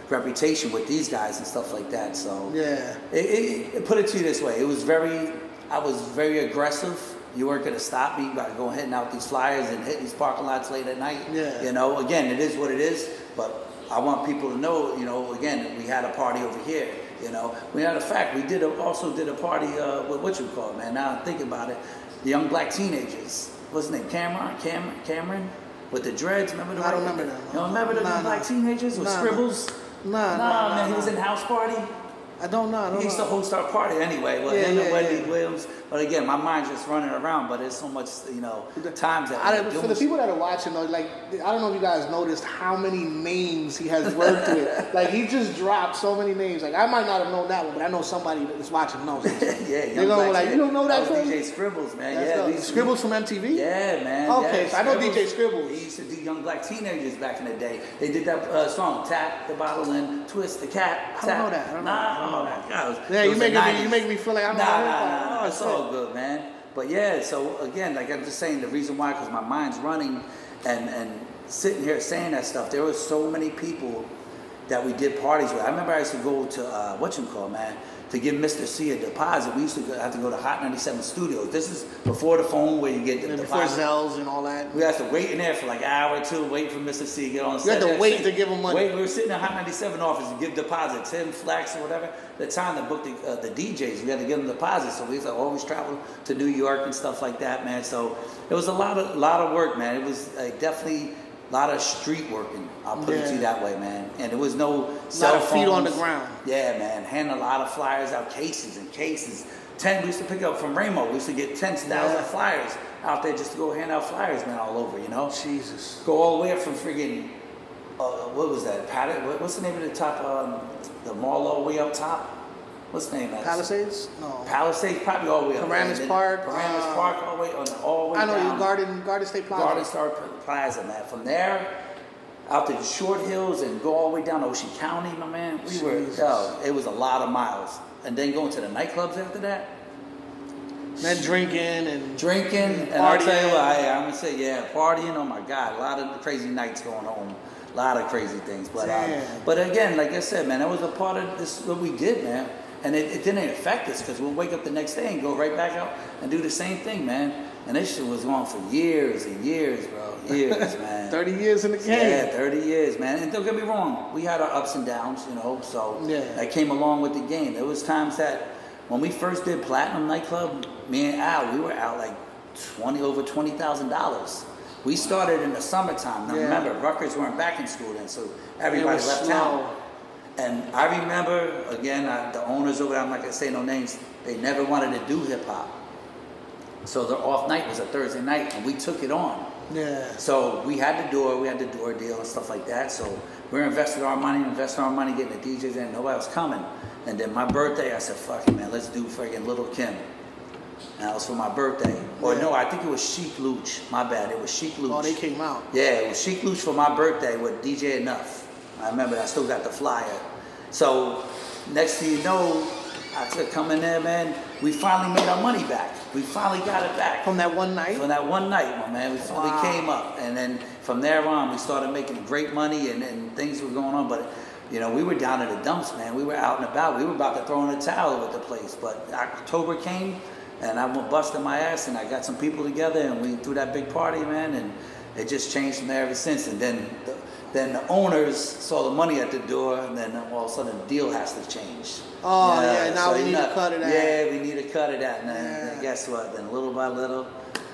reputation with these guys and stuff like that. So yeah, it put it to you this way. I was very aggressive. You weren't going to stop me by going hitting out these flyers and hitting these parking lots late at night. Yeah. Again, it is what it is, but I want people to know, again, we had a party over here. We had we also did a party with what you call it, man. Now I'm thinking about it, the young black teenagers. What's his name? Cameron with the dreads. Remember the? I don't remember that. You don't remember the young black teenagers with scribbles? Nah, man, he was in House Party. I don't know. He used to host our party anyway. Well, him and Wendy Williams. But again, my mind's just running around. But there's so much, times that. For the people that are watching, though, I don't know if you guys noticed how many names he has worked with. He just dropped so many names. I might not have known that one, but I know somebody that's watching knows. Yeah, you don't know that was DJ Scribbles, man. Scribbles from MTV. Yeah, man. Okay, so I know DJ Scribbles. He used to do Young Black Teenagers back in the day. They did that song, Tap the Bottle and Twist the Cap. I don't know that. Yeah, you make me feel like I'm Nah, it's all good, man. But yeah, so again, I'm just saying the reason why, because my mind's running and sitting here saying that stuff. There were so many people that we did parties with. I remember I used to go to to give Mr. C a deposit. We used to have to go to Hot 97 Studios. This is before the phone where you get the before Zells and all that. We had to wait in there for an hour or two, waiting for Mr. C to get on set. You had to wait to give him money. We were sitting in the Hot 97 office to give deposit, 10 flax or whatever. The time to book the DJs, we had to give them deposits. So we used to always travel to New York and stuff like that, man. So it was a lot of work, man. It was definitely a lot of street working. I'll put it to you that way, man. And there was no cell lot of phones. feet on the ground. Yeah, man. Handing a lot of flyers out, cases and cases. 10, we used to pick up from Ramo. We used to get 10,000 flyers out there just to go hand out flyers, man, all over, you know? Jesus. Go all the way up from friggin', what was that? What's the name of the top, the mall all the way up top? What's the name of that? Palisades? No. Palisades, probably all the way up. Paramus Park. Paramus Park, all the way down. I know you, Garden State Plaza. Garden State Plaza, man. From there, out to the Short Hills and go all the way down to Ocean County, my man. It was a lot of miles. And then going to the nightclubs after that. Then drinking and partying. I'll tell you what, I'm going to say, partying, oh my God, a lot of crazy nights going on. A lot of crazy things. But again, like I said, man, that was a part of this, what we did, man. And it didn't affect us because we'll wake up the next day and go right back out and do the same thing, man. And this shit was going for years and years, bro. Years, man. 30 years in the game. Yeah, 30 years, man. And don't get me wrong, we had our ups and downs, you know, so that came along with the game. There was times that when we first did Platinum Nightclub, me and Al, we were out like over $20,000. We started in the summertime. Now remember, Rutgers weren't back in school then, so everybody left town. And I remember, again, the owners over there, I'm not going to say no names, they never wanted to do hip-hop. So their off night was a Thursday night, and we took it on. Yeah. So we had the door deal and stuff like that. So we invested our money, getting the DJs in, nobody was coming. And then my birthday, I said, fuck it, man, let's do friggin' Little Kim. And that was for my birthday. Or no, I think it was Chic Luch. My bad, it was Chic Luch. Oh, they came out. Yeah, it was Chic Luch for my birthday with DJ Enough. I remember I still got the flyer. So next thing you know, I said, come in there, man. We finally made our money back. We finally got it back. From that one night? From that one night, my man. We finally came up. And then from there on, we started making great money and things were going on. But, you know, we were down in the dumps, man. We were out and about. We were about to throw in a towel with the place. But October came, and I went busting my ass, and I got some people together, and we threw that big party, man. And it just changed from there ever since. And then the owners saw the money at the door, and then all of a sudden the deal has to change. Oh, now so we need to cut it out. Yeah, we need to cut it out. And guess what? Then little by little,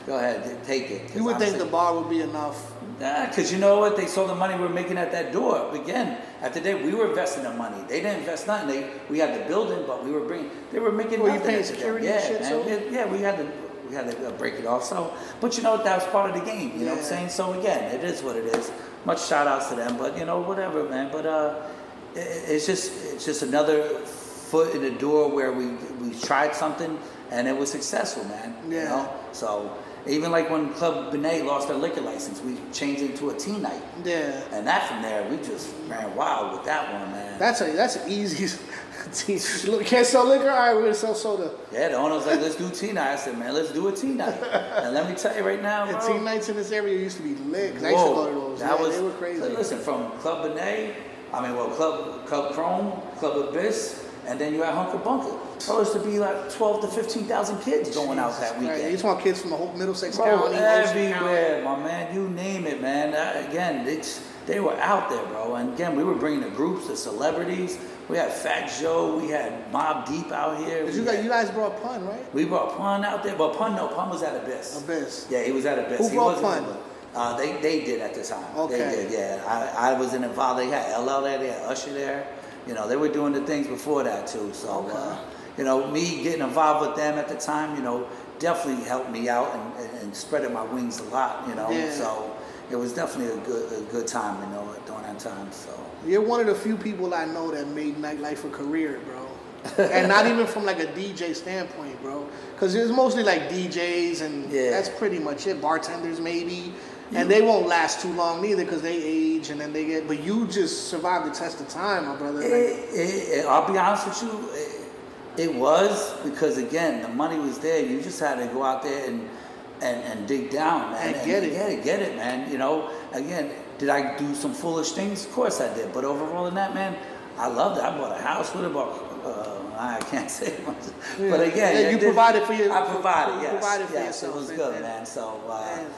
go ahead, take it. You would think the bar would be enough. Nah, because you know what? They saw the money we were making at that door. Again, at the day, we were investing the money. They didn't invest nothing. We had the building, but they were making nothing. You paying security and shit, man. We had to break it off. So, but you know what? That was part of the game. You know what I'm saying? So again, it is what it is. Much shout outs to them, but you know, whatever, man. But it's just another foot in the door where we tried something and it was successful, man. Yeah. You know? So even like when Club Benet lost their liquor license, we changed it to a teen night. Yeah. And that from there, we just ran wild with that one, man. That's an easy. Can't sell liquor? All right, we're gonna sell soda. Yeah, the owner was like, let's do teen night. I said, man, let's do a teen night. And let me tell you right now, bro. Teen nights in this area used to be lit. I used to go to those. They were crazy. Listen, from Club Benet, Club Chrome, Club Abyss, and then you had Hunker Bunker. Bro, used to be like 12 to 15,000 kids going out that weekend. Right. You talking kids from the whole Middlesex County, everywhere, my man. You name it, man. Again, they were out there, bro. And again, we were bringing the groups, the celebrities. We had Fat Joe. We had Mobb Deep out here. You guys brought Pun, right? We brought Pun out there, but Pun was at Abyss. Abyss. Yeah, he was at Abyss. Who brought Pun? They did at the time. Okay. They did, yeah. I wasn't involved. They had LL there. They had Usher there. You know, they were doing the things before that too. So, you know, me getting involved with them at the time, you know, definitely helped me out and spreading my wings a lot. You know, so it was definitely a good time, you know, during that time. So. You're one of the few people I know that made nightlife a career, bro. And not even from like a DJ standpoint, bro. Because it's mostly like DJs and that's pretty much it. Bartenders maybe. And they won't last too long neither because they age and then they get... But you just survived the test of time, my brother. I'll be honest with you. It was because, again, the money was there. You just had to go out there and dig down, man. And get it, man. You know, again... Did I do some foolish things? Of course I did. But overall in that, man, I loved it. I bought a house with it. I can't say much. But again, you provided for your. I provided, yes. Provided for yes, yourself. It was good, man. So.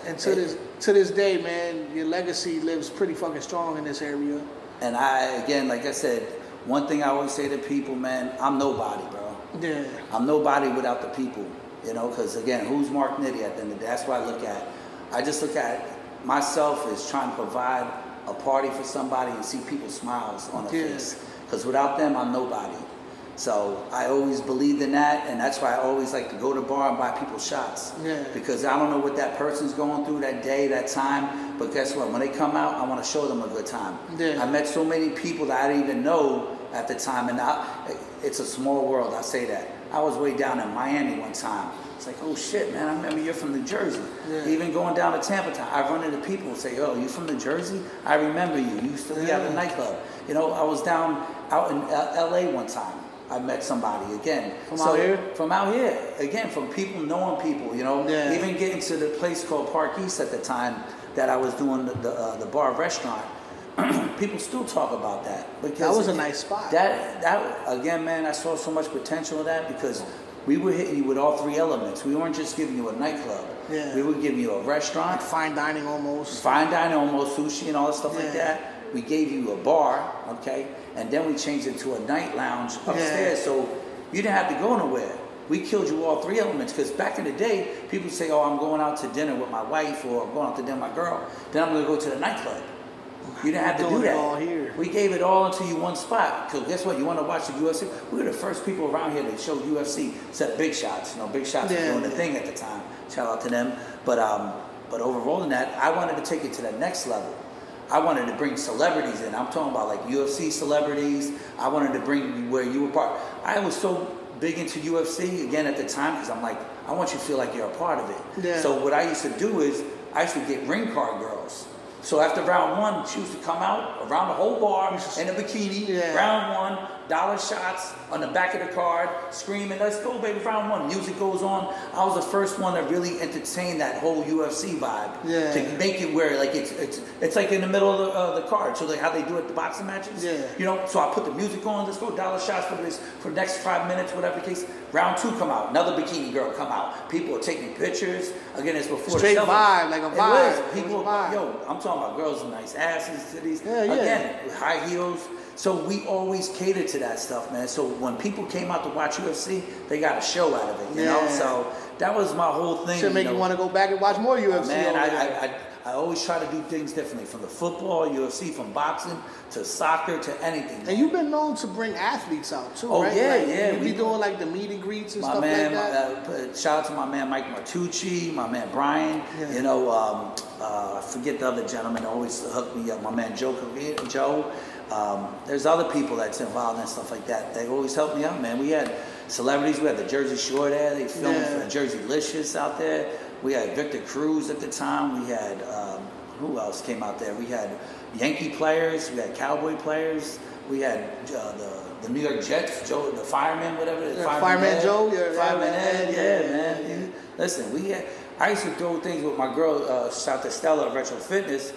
And to this day, man, your legacy lives pretty fucking strong in this area. And again, like I said, one thing I always say to people, man, I'm nobody, bro. Yeah. I'm nobody without the people. You know, because again, who's Mark Nitty at the end of the day? That's what I look at. I just look at myself is trying to provide a party for somebody and see people's smiles on their face. Because without them, I'm nobody. So I always believed in that, and that's why I always like to go to the bar and buy people shots. Because I don't know what that person's going through that day, that time, but guess what? When they come out, I want to show them a good time. I met so many people that I didn't even know at the time, and it's a small world, I say that. I was way down in Miami one time. It's like, oh shit, man, I remember you're from New Jersey. Even going down to Tampa time, I run into people and say, oh, you from New Jersey? I remember you. You used to be at the nightclub. You know, I was down out in LA one time. I met somebody again. From out here? From out here. Again, from people knowing people, you know. Even getting to the place called Park East at the time that I was doing the bar restaurant. People still talk about that. Because that was a nice spot. That again, man, I saw so much potential in that because we were hitting you with all three elements. We weren't just giving you a nightclub. We were giving you a restaurant. Like fine dining almost. Fine dining almost, sushi and all that stuff like that. We gave you a bar, okay? And then we changed it to a night lounge upstairs. So you didn't have to go nowhere. We killed you all three elements because back in the day, people say, oh, I'm going out to dinner with my wife or I'm going out to dinner with my girl. Then I'm going to go to the nightclub. You didn't have to do that. All here. We gave it all into you one spot. Because guess what? You want to watch the UFC? We were the first people around here that showed UFC, except Big Shots. You know, Big Shots was doing the thing at the time. Shout out to them. But overall in that, I wanted to take it to the next level. I wanted to bring celebrities in. I'm talking about like UFC celebrities. I wanted to bring where you were part. I was so big into UFC again at the time because I'm like, I want you to feel like you're a part of it. So what I used to do is I used to get ring card girls. So after round one, she used to come out around the whole bar in a bikini. Round one, dollar shots on the back of the card, screaming, let's go, baby, round one. Music goes on. I was the first one that really entertained that whole UFC vibe. To make it where like it's like in the middle of the card. So like how they do at the boxing matches. You know, so I put the music on, let's go, dollar shots for the next 5 minutes, whatever the case. Round two come out, another bikini girl come out. People are taking pictures. Again, it's before straight the vibe, like a vibe. People, yo, I'm talking about girls with nice asses, titties. Again, with high heels. So we always catered to that stuff, man. So when people came out to watch UFC, they got a show out of it, you know? So that was my whole thing. Should make you want to go back and watch more UFC. Man, I always try to do things differently, from the football, UFC, from boxing to soccer to anything. And you've been known to bring athletes out too, right? Like, you be doing like the meet and greets and stuff like that. Shout out to my man Mike Martucci, my man Brian. You know, I forget the other gentleman always hooked me up. My man Joe. There's other people that's involved and stuff like that. They always help me out, man. We had celebrities. We had the Jersey Shore there. They filmed for Jersey Licious out there. We had Victor Cruz at the time. We had, who else came out there? We had Yankee players. We had Cowboy players. We had the New York Jets, Joe, the fireman, whatever. Fireman Joe? Fireman Ed, man. Listen, I used to throw things with my girl, shout out to Stella at Retro Fitness.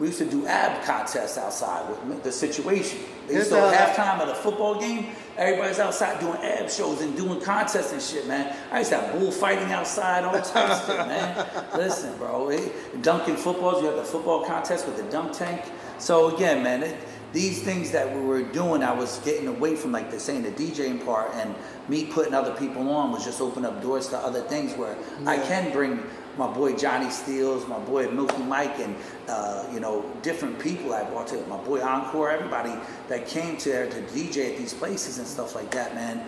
We used to do ab contests outside with the situation. They used to halftime at a football game. Everybody's outside doing ab shows and doing contests and shit, man. I used to have bullfighting outside, all types of shit, man. Listen, bro, dunking footballs. You have the football contest with the dunk tank. So again, man, these things that we were doing, I was getting away from like the DJing part, and me putting other people on was just opening up doors to other things where I can bring my boy Johnny Steels, my boy Milky Mike, and you know, different people I brought to it. My boy Encore, everybody that came to there to DJ at these places and stuff like that, man.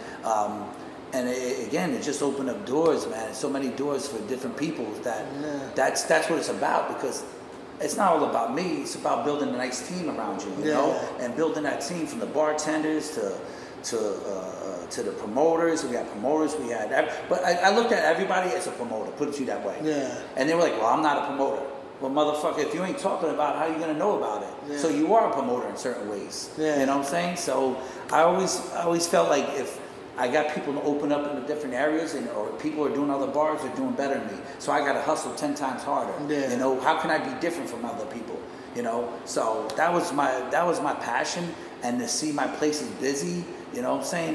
And again, it just opened up doors, man. So many doors for different people. That's what it's about, because it's not all about me. It's about building a nice team around you, you know, and building that team from the bartenders to the promoters. We had promoters. We had, but I looked at everybody as a promoter. Put it to you that way. And they were like, "Well, I'm not a promoter." Well, motherfucker, if you ain't talking about it, how you gonna know about it? So you are a promoter in certain ways. You know what I'm saying? So I always felt like if I got people to open up in the different areas, or people are doing other bars, they're doing better than me. So I got to hustle 10 times harder. You know, how can I be different from other people? You know, so that was my passion, and to see my places busy. You know what I'm saying?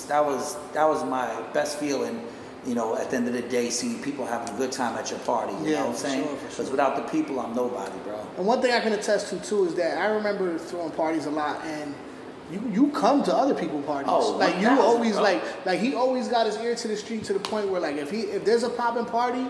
That was my best feeling. You know, at the end of the day, seeing people having a good time at your party. You know what I'm saying? Because without the people, I'm nobody, bro. And one thing I can attest to too is that I remember throwing parties a lot, and you come to other people's parties. Like you always like he always got his ear to the street, to the point where like if there's a popping party,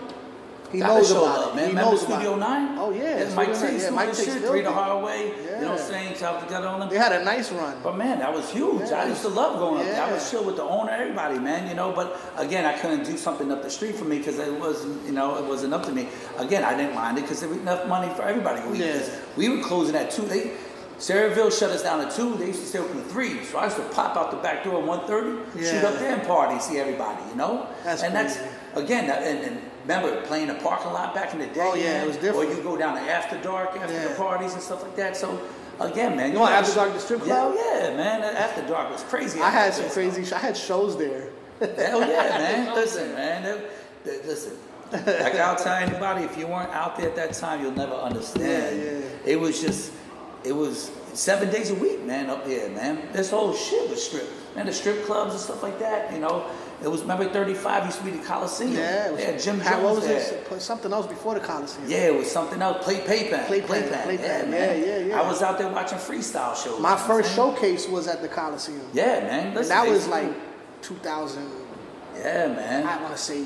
He knows about it. Man. Remember Studio 9? Oh, yeah. Mike takes shit, 3 the hard way. Yeah. You know what I'm saying? South Dakota on them. They had a nice run. But man, that was huge. I used to love going up there. I was chill with the owner, everybody, man, you know. But again, I couldn't do something up the street for me because it wasn't, you know, it wasn't up to me. Again, I didn't mind it because there was enough money for everybody. We were closing at 2. Sayreville shut us down at 2. They used to stay open at 3. So I used to pop out the back door at 1:30, shoot up there and party, see everybody, you know. That's again, and remember playing the parking lot back in the day. Oh yeah, it was different. Or you go down to after dark after the parties and stuff like that. So again, man, you know after dark the strip club? Yeah, man, after dark was crazy. I had some crazy. I had shows there. Hell yeah, man. Listen, man. Listen. Like I'll tell anybody, if you weren't out there at that time, you'll never understand. Yeah. It was 7 days a week, man, up there, man. This whole shit was stripped. Man, the strip clubs and stuff like that, you know. It was, remember 35 used to be the Coliseum. Yeah, it was Jim Jones. What was it? Something else before the Coliseum. Yeah, it was something else. Playpen. Yeah. I was out there watching freestyle shows. My first showcase was at the Coliseum. Yeah, man. Listen, and that was like 2000. Yeah, man. I want to say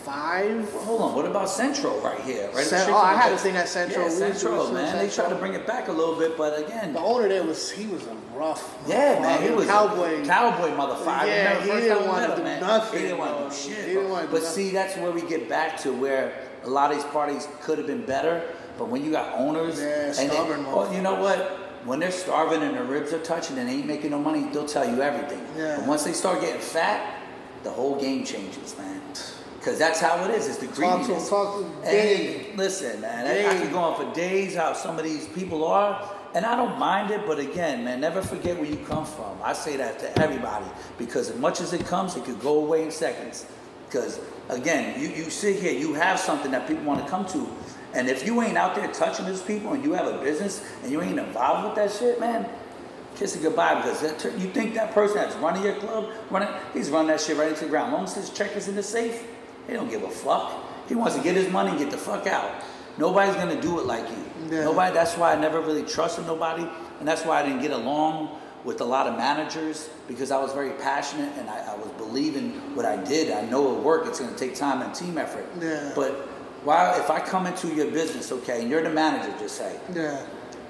5. Well, hold on. What about Central right here? Right. I had a thing at Central. Yeah, Central, man. They tried to bring it back a little bit, but again, the owner there was a rough. Yeah, man. He was cowboy motherfucker. Yeah, he didn't want to do nothing. He didn't want to do shit. But see, that's where we get back to where a lot of these parties could have been better. But when you got owners, stubborn. You know what? When they're starving and their ribs are touching and they ain't making no money, they'll tell you everything. Yeah. But once they start getting fat, the whole game changes, man. Because that's how it is. It's the greediness. Hey, listen, man. I could go on for days how some of these people are. And I don't mind it. But again, man, never forget where you come from. I say that to everybody. Because as much as it comes, it could go away in seconds. Because, again, you sit here. You have something that people want to come to. And if you ain't out there touching those people and you have a business and you ain't involved with that shit, man, kiss it goodbye, because you think that person that's running your club, he's running that shit right into the ground. As long as his check is in the safe, he don't give a fuck. He wants to get his money and get the fuck out. Nobody's going to do it like you. Yeah. Nobody. That's why I never really trusted nobody, and that's why I didn't get along with a lot of managers, because I was very passionate and I was believing what I did. I know it worked. It's going to take time and team effort. Yeah. But if I come into your business, okay, and you're the manager, just say, yeah.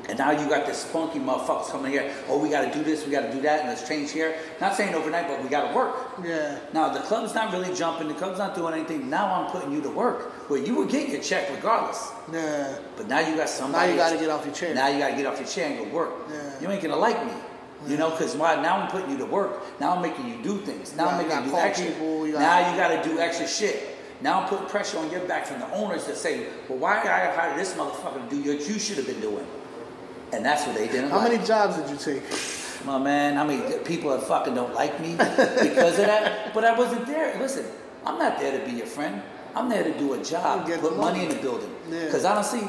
And now you got this spunky motherfuckers coming here. Oh, we got to do this, we got to do that, and let's change here. Not saying overnight, but we got to work. Yeah. Now, the club's not really jumping. The club's not doing anything. Now I'm putting you to work, where you will get your check regardless. Yeah. But now you got somebody. Now you got to get off your chair. Now you got to get off your chair and go work. Yeah. You ain't going to like me. You know, because now I'm putting you to work. Now I'm making you do things. Now I'm making you do extra. Now you got to do extra shit. Now I'm putting pressure on your back from the owners to say, well, why did I hire this motherfucker to do what you should have been doing? And that's what they didn't How many jobs did you take? My man, how many people that fucking don't like me because of that? But I wasn't there. Listen, I'm not there to be your friend. I'm there to do a job, put money in the building. Because honestly,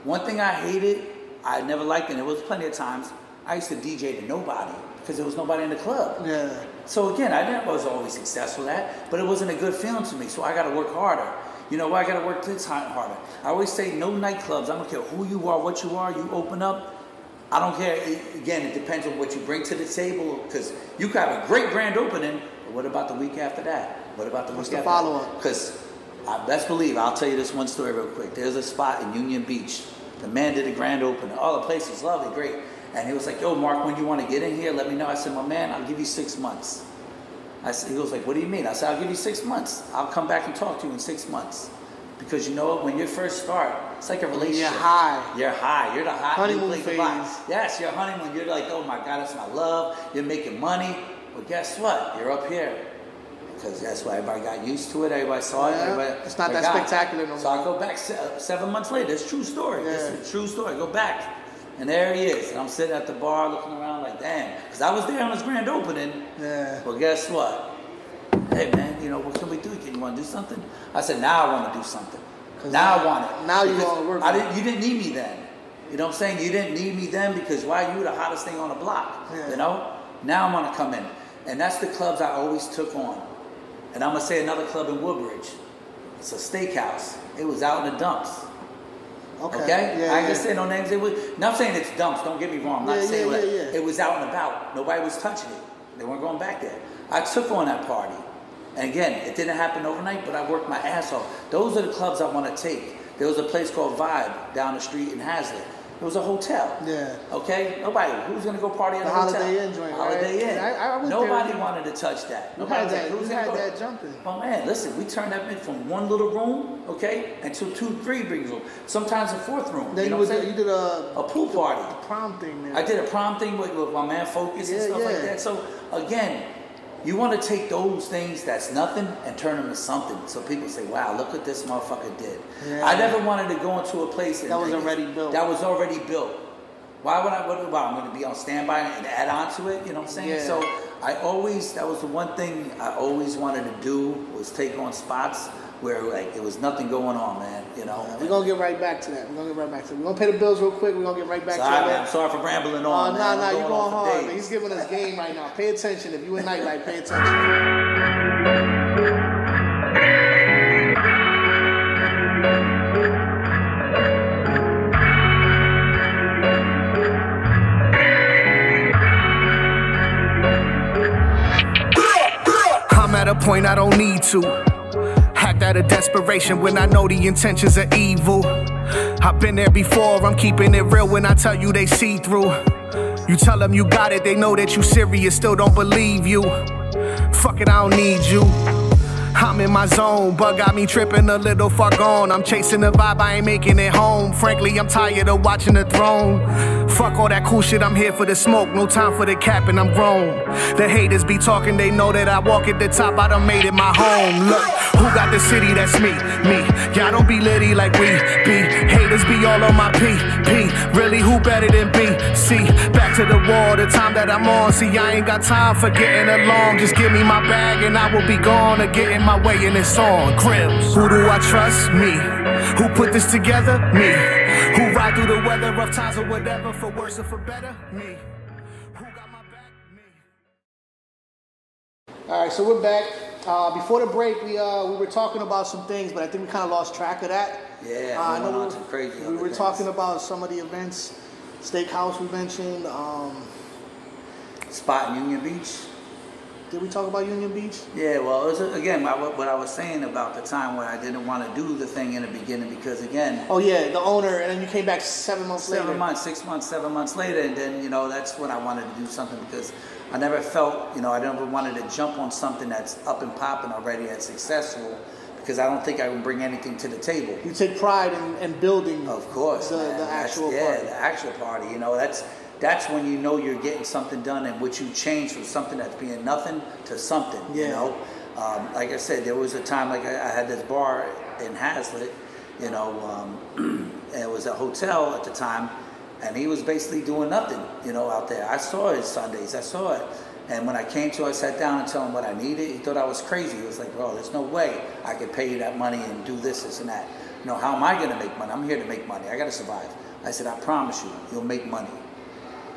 one thing I hated, I never liked, and there was plenty of times, I used to DJ to nobody because there was nobody in the club. Yeah. So again, I was always successful at, but it wasn't a good feeling to me. So I got to work harder. You know, I got to work this time harder. I always say no nightclubs. I don't care who you are, what you are. You open up. I don't care. Again, it depends on what you bring to the table, because you could have a great grand opening, but what about the week after that? What about the week after that? What's the follow-up? Because best believe, I'll tell you this one story real quick. There's a spot in Union Beach. The man did a grand opening. Oh, the place was lovely, great. And he was like, yo, Mark, when you want to get in here, let me know. I said, my man, I'll give you 6 months. He was like, what do you mean? I said, I'll give you 6 months. I'll come back and talk to you in 6 months. Because you know what, when you first start, it's like a relationship. You're high. You're high. You're the high. Honeymoon phase. Yes, you're honeymoon. You're like, oh my God, that's my love. You're making money. But guess what? You're up here. Because that's why everybody got used to it. Everybody saw it. It's not that spectacular no more. So I go back 7 months later. It's a true story. Yeah. It's a true story. Go back. And there he is. And I'm sitting at the bar looking around like, damn. Because I was there on his grand opening. Yeah. But guess what? Hey, man, you know, what can we do? You want to do something? I said, now I want to do something. Now I want it. Now you want to work. You didn't need me then. You know what I'm saying? You didn't need me then because why? You were the hottest thing on the block. Yeah. You know? Now I'm going to come in. And that's the clubs I always took on. And I'm going to say another club in Woodbridge. It's a steakhouse. It was out in the dumps. Okay? Yeah, I ain't going to say no names. Now I'm saying it's dumps. Don't get me wrong. I'm not saying that. It was out and about. Nobody was touching it. They weren't going back there. I took on that party. And again, it didn't happen overnight, but I worked my ass off. Those are the clubs I want to take. There was a place called Vibe down the street in Hazlitt. It was a hotel. Yeah. Okay? Nobody. Who's going to go party in a hotel? Holiday Inn joint, Holiday Inn. I was Nobody there. wanted to touch that. You had that jumping. Oh, man, listen. We turned that in from one little room, okay, into 2, 3 big rooms. Sometimes a 4th room. Then you did a pool party. A prom thing there. I did a prom thing with my man Focus and stuff like that. So, again, you want to take those things that's nothing and turn them to something. So people say, wow, look what this motherfucker did. Yeah. I never wanted to go into a place that was already built. That was already built. Why would I'm going to be on standby and add on to it? You know what I'm saying? Yeah. So that was the one thing I always wanted to do, was take on spots where like it was nothing going on, man. You know. We're gonna get right back to that. We're gonna pay the bills real quick. We're gonna get right back to that. I'm sorry for rambling on. No, you're going hard. Man. He's giving us game right now. Pay attention. If you a nightlife, pay attention. I'm at a point I don't need to act out of desperation when I know the intentions are evil. I've been there before, I'm keeping it real when I tell you they see through. You tell them you got it, they know that you serious, still don't believe you. Fuck it, I don't need you. I'm in my zone, bug got me tripping a little far gone. I'm chasing the vibe, I ain't making it home. Frankly, I'm tired of watching the throne. Fuck all that cool shit, I'm here for the smoke. No time for the cap and I'm grown. The haters be talking, they know that I walk at the top. I done made it my home. Look, who got the city? That's me. Y'all don't be litty like we be. Haters be all on my P. Really, who better than B? See, back to the wall, the time that I'm on. See, I ain't got time for getting along. Just give me my bag and I will be gone. Or get in my way and it's on. Crillz. Who do I trust? Me. Who put this together? Me. Who ride through the weather, rough times or whatever, for worse or for better? Me. Who got my back? Me. All right, so we're back. Before the break, we were talking about some things, but I think we kind of lost track of that. Yeah, I know we were talking about some of the events, Steakhouse we mentioned. Spot in Union Beach. Did we talk about Union Beach? Yeah, well, it was, again, what I was saying about the time where I didn't want to do the thing in the beginning because, again... Oh, yeah, the owner, and then you came back 7 months later. 6 months, 7 months later, and then, you know, that's when I wanted to do something because I never felt, you know, I never wanted to jump on something that's up and popping already, that's successful, because I don't think I would bring anything to the table. You take pride in building, of course, the actual party. Yeah, the actual party, you know, that's when you know you're getting something done and what you change from something that's being nothing to something, you know. Like I said, there was a time like I had this bar in Hazlitt, you know, and it was a hotel at the time, and he was basically doing nothing, you know, out there. I saw his Sundays, I saw it. And when I came to, I sat down and told him what I needed. He thought I was crazy. He was like, bro, there's no way I could pay you that money and do this and that. You know, how am I going to make money? I'm here to make money. I got to survive. I said, I promise you, you'll make money.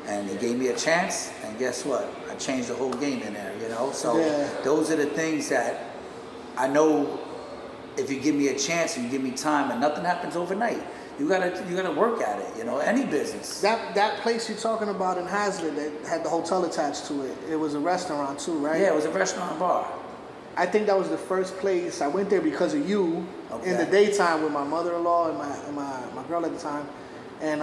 And he gave me a chance, and guess what? I changed the whole game in there, you know? So those are the things that I know if you give me a chance and you give me time, and nothing happens overnight. You gotta work at it, you know, any business. That place you're talking about in Hazlitt that had the hotel attached to it, it was a restaurant too, right? Yeah, it was a restaurant bar. I think that was the first place I went there because of you in the daytime with my mother-in-law and my girl at the time. And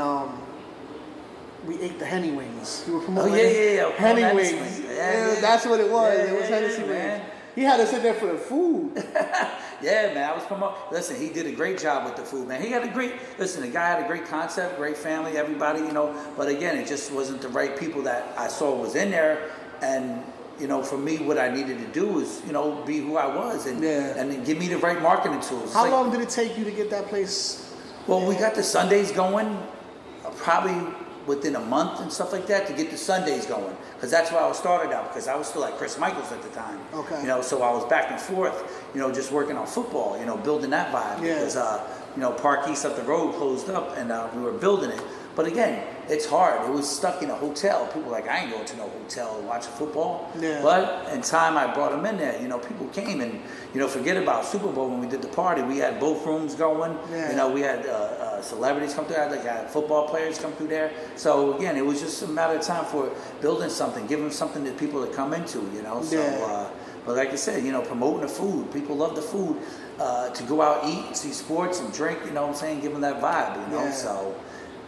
we ate the Henny Wings. You were promoting Henny Wings. Yeah, that's what it was. It was Hennessy Wings. He had to sit there for the food. Yeah, man, I was promoting. Listen, he did a great job with the food, man. He had the guy had a great concept, great family, everybody, you know. But again, it just wasn't the right people that I saw was in there. And, you know, for me, what I needed to do was, you know, be who I was and give me the right marketing tools. How long did it take you to get that place? Well, we got the Sundays going, probably within a month and stuff like that to get the Sundays going, because that's where I started out, because I was still at Chris Michaels at the time. Okay. You know, so I was back and forth, you know, just working on football, you know, building that vibe, because you know, Park East up the road closed up, and we were building it. But again, it's hard. It was stuck in a hotel. People were like, I ain't going to no hotel to watch football. Yeah. But in time, I brought them in there. You know, people came and, you know, forget about Super Bowl when we did the party. We had both rooms going. Yeah. You know, we had celebrities come through there. I had football players come through there. So again, it was just a matter of time for building something, giving them something that people to come into, you know. So But like I said, you know, promoting the food. People love the food. To go out, eat, and see sports and drink, you know what I'm saying? Give them that vibe, you know? So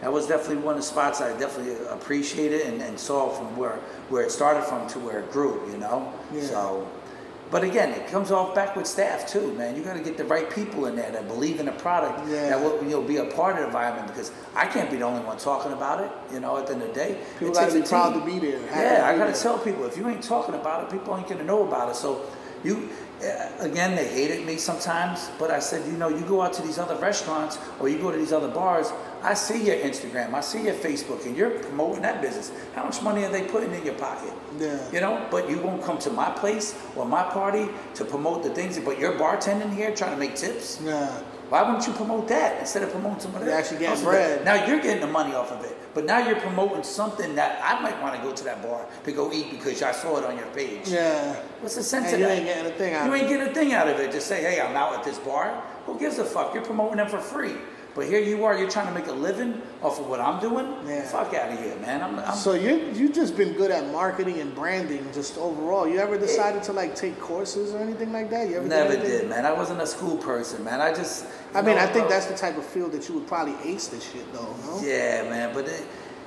that was definitely one of the spots I definitely appreciated and saw from where it started from to where it grew, you know? Yeah. So, but again, it comes off back with staff too, man. You got to get the right people in there that believe in the product, that will, you know, be a part of the environment, because I can't be the only one talking about it, you know, at the end of the day. People got to be proud to be there. Yeah, I got to tell people, if you ain't talking about it, people ain't going to know about it. So you... Again, they hated me sometimes, but I said, you know, you go out to these other restaurants or you go to these other bars, I see your Instagram, I see your Facebook, and you're promoting that business. How much money are they putting in your pocket? Yeah. You know, but you won't come to my place or my party to promote the things, but you're bartending here trying to make tips? Yeah. Why wouldn't you promote that instead of promoting some of that? You're actually getting bread. Now you're getting the money off of it, but now you're promoting something that I might want to go to that bar to go eat because I saw it on your page. Yeah. What's the sense and of you that? Ain't getting a thing out you of ain't it. getting a thing out of it. Just say, hey, I'm out at this bar. Who gives a fuck? You're promoting them for free. But here you are, you're trying to make a living off of what I'm doing? Yeah. Fuck out of here, man. So you've just been good at marketing and branding just overall. You ever decided to like take courses or anything like that? You ever Never did, man. I wasn't a school person, man. I think that's the type of field that you would probably ace this shit though, no? Yeah, man. But,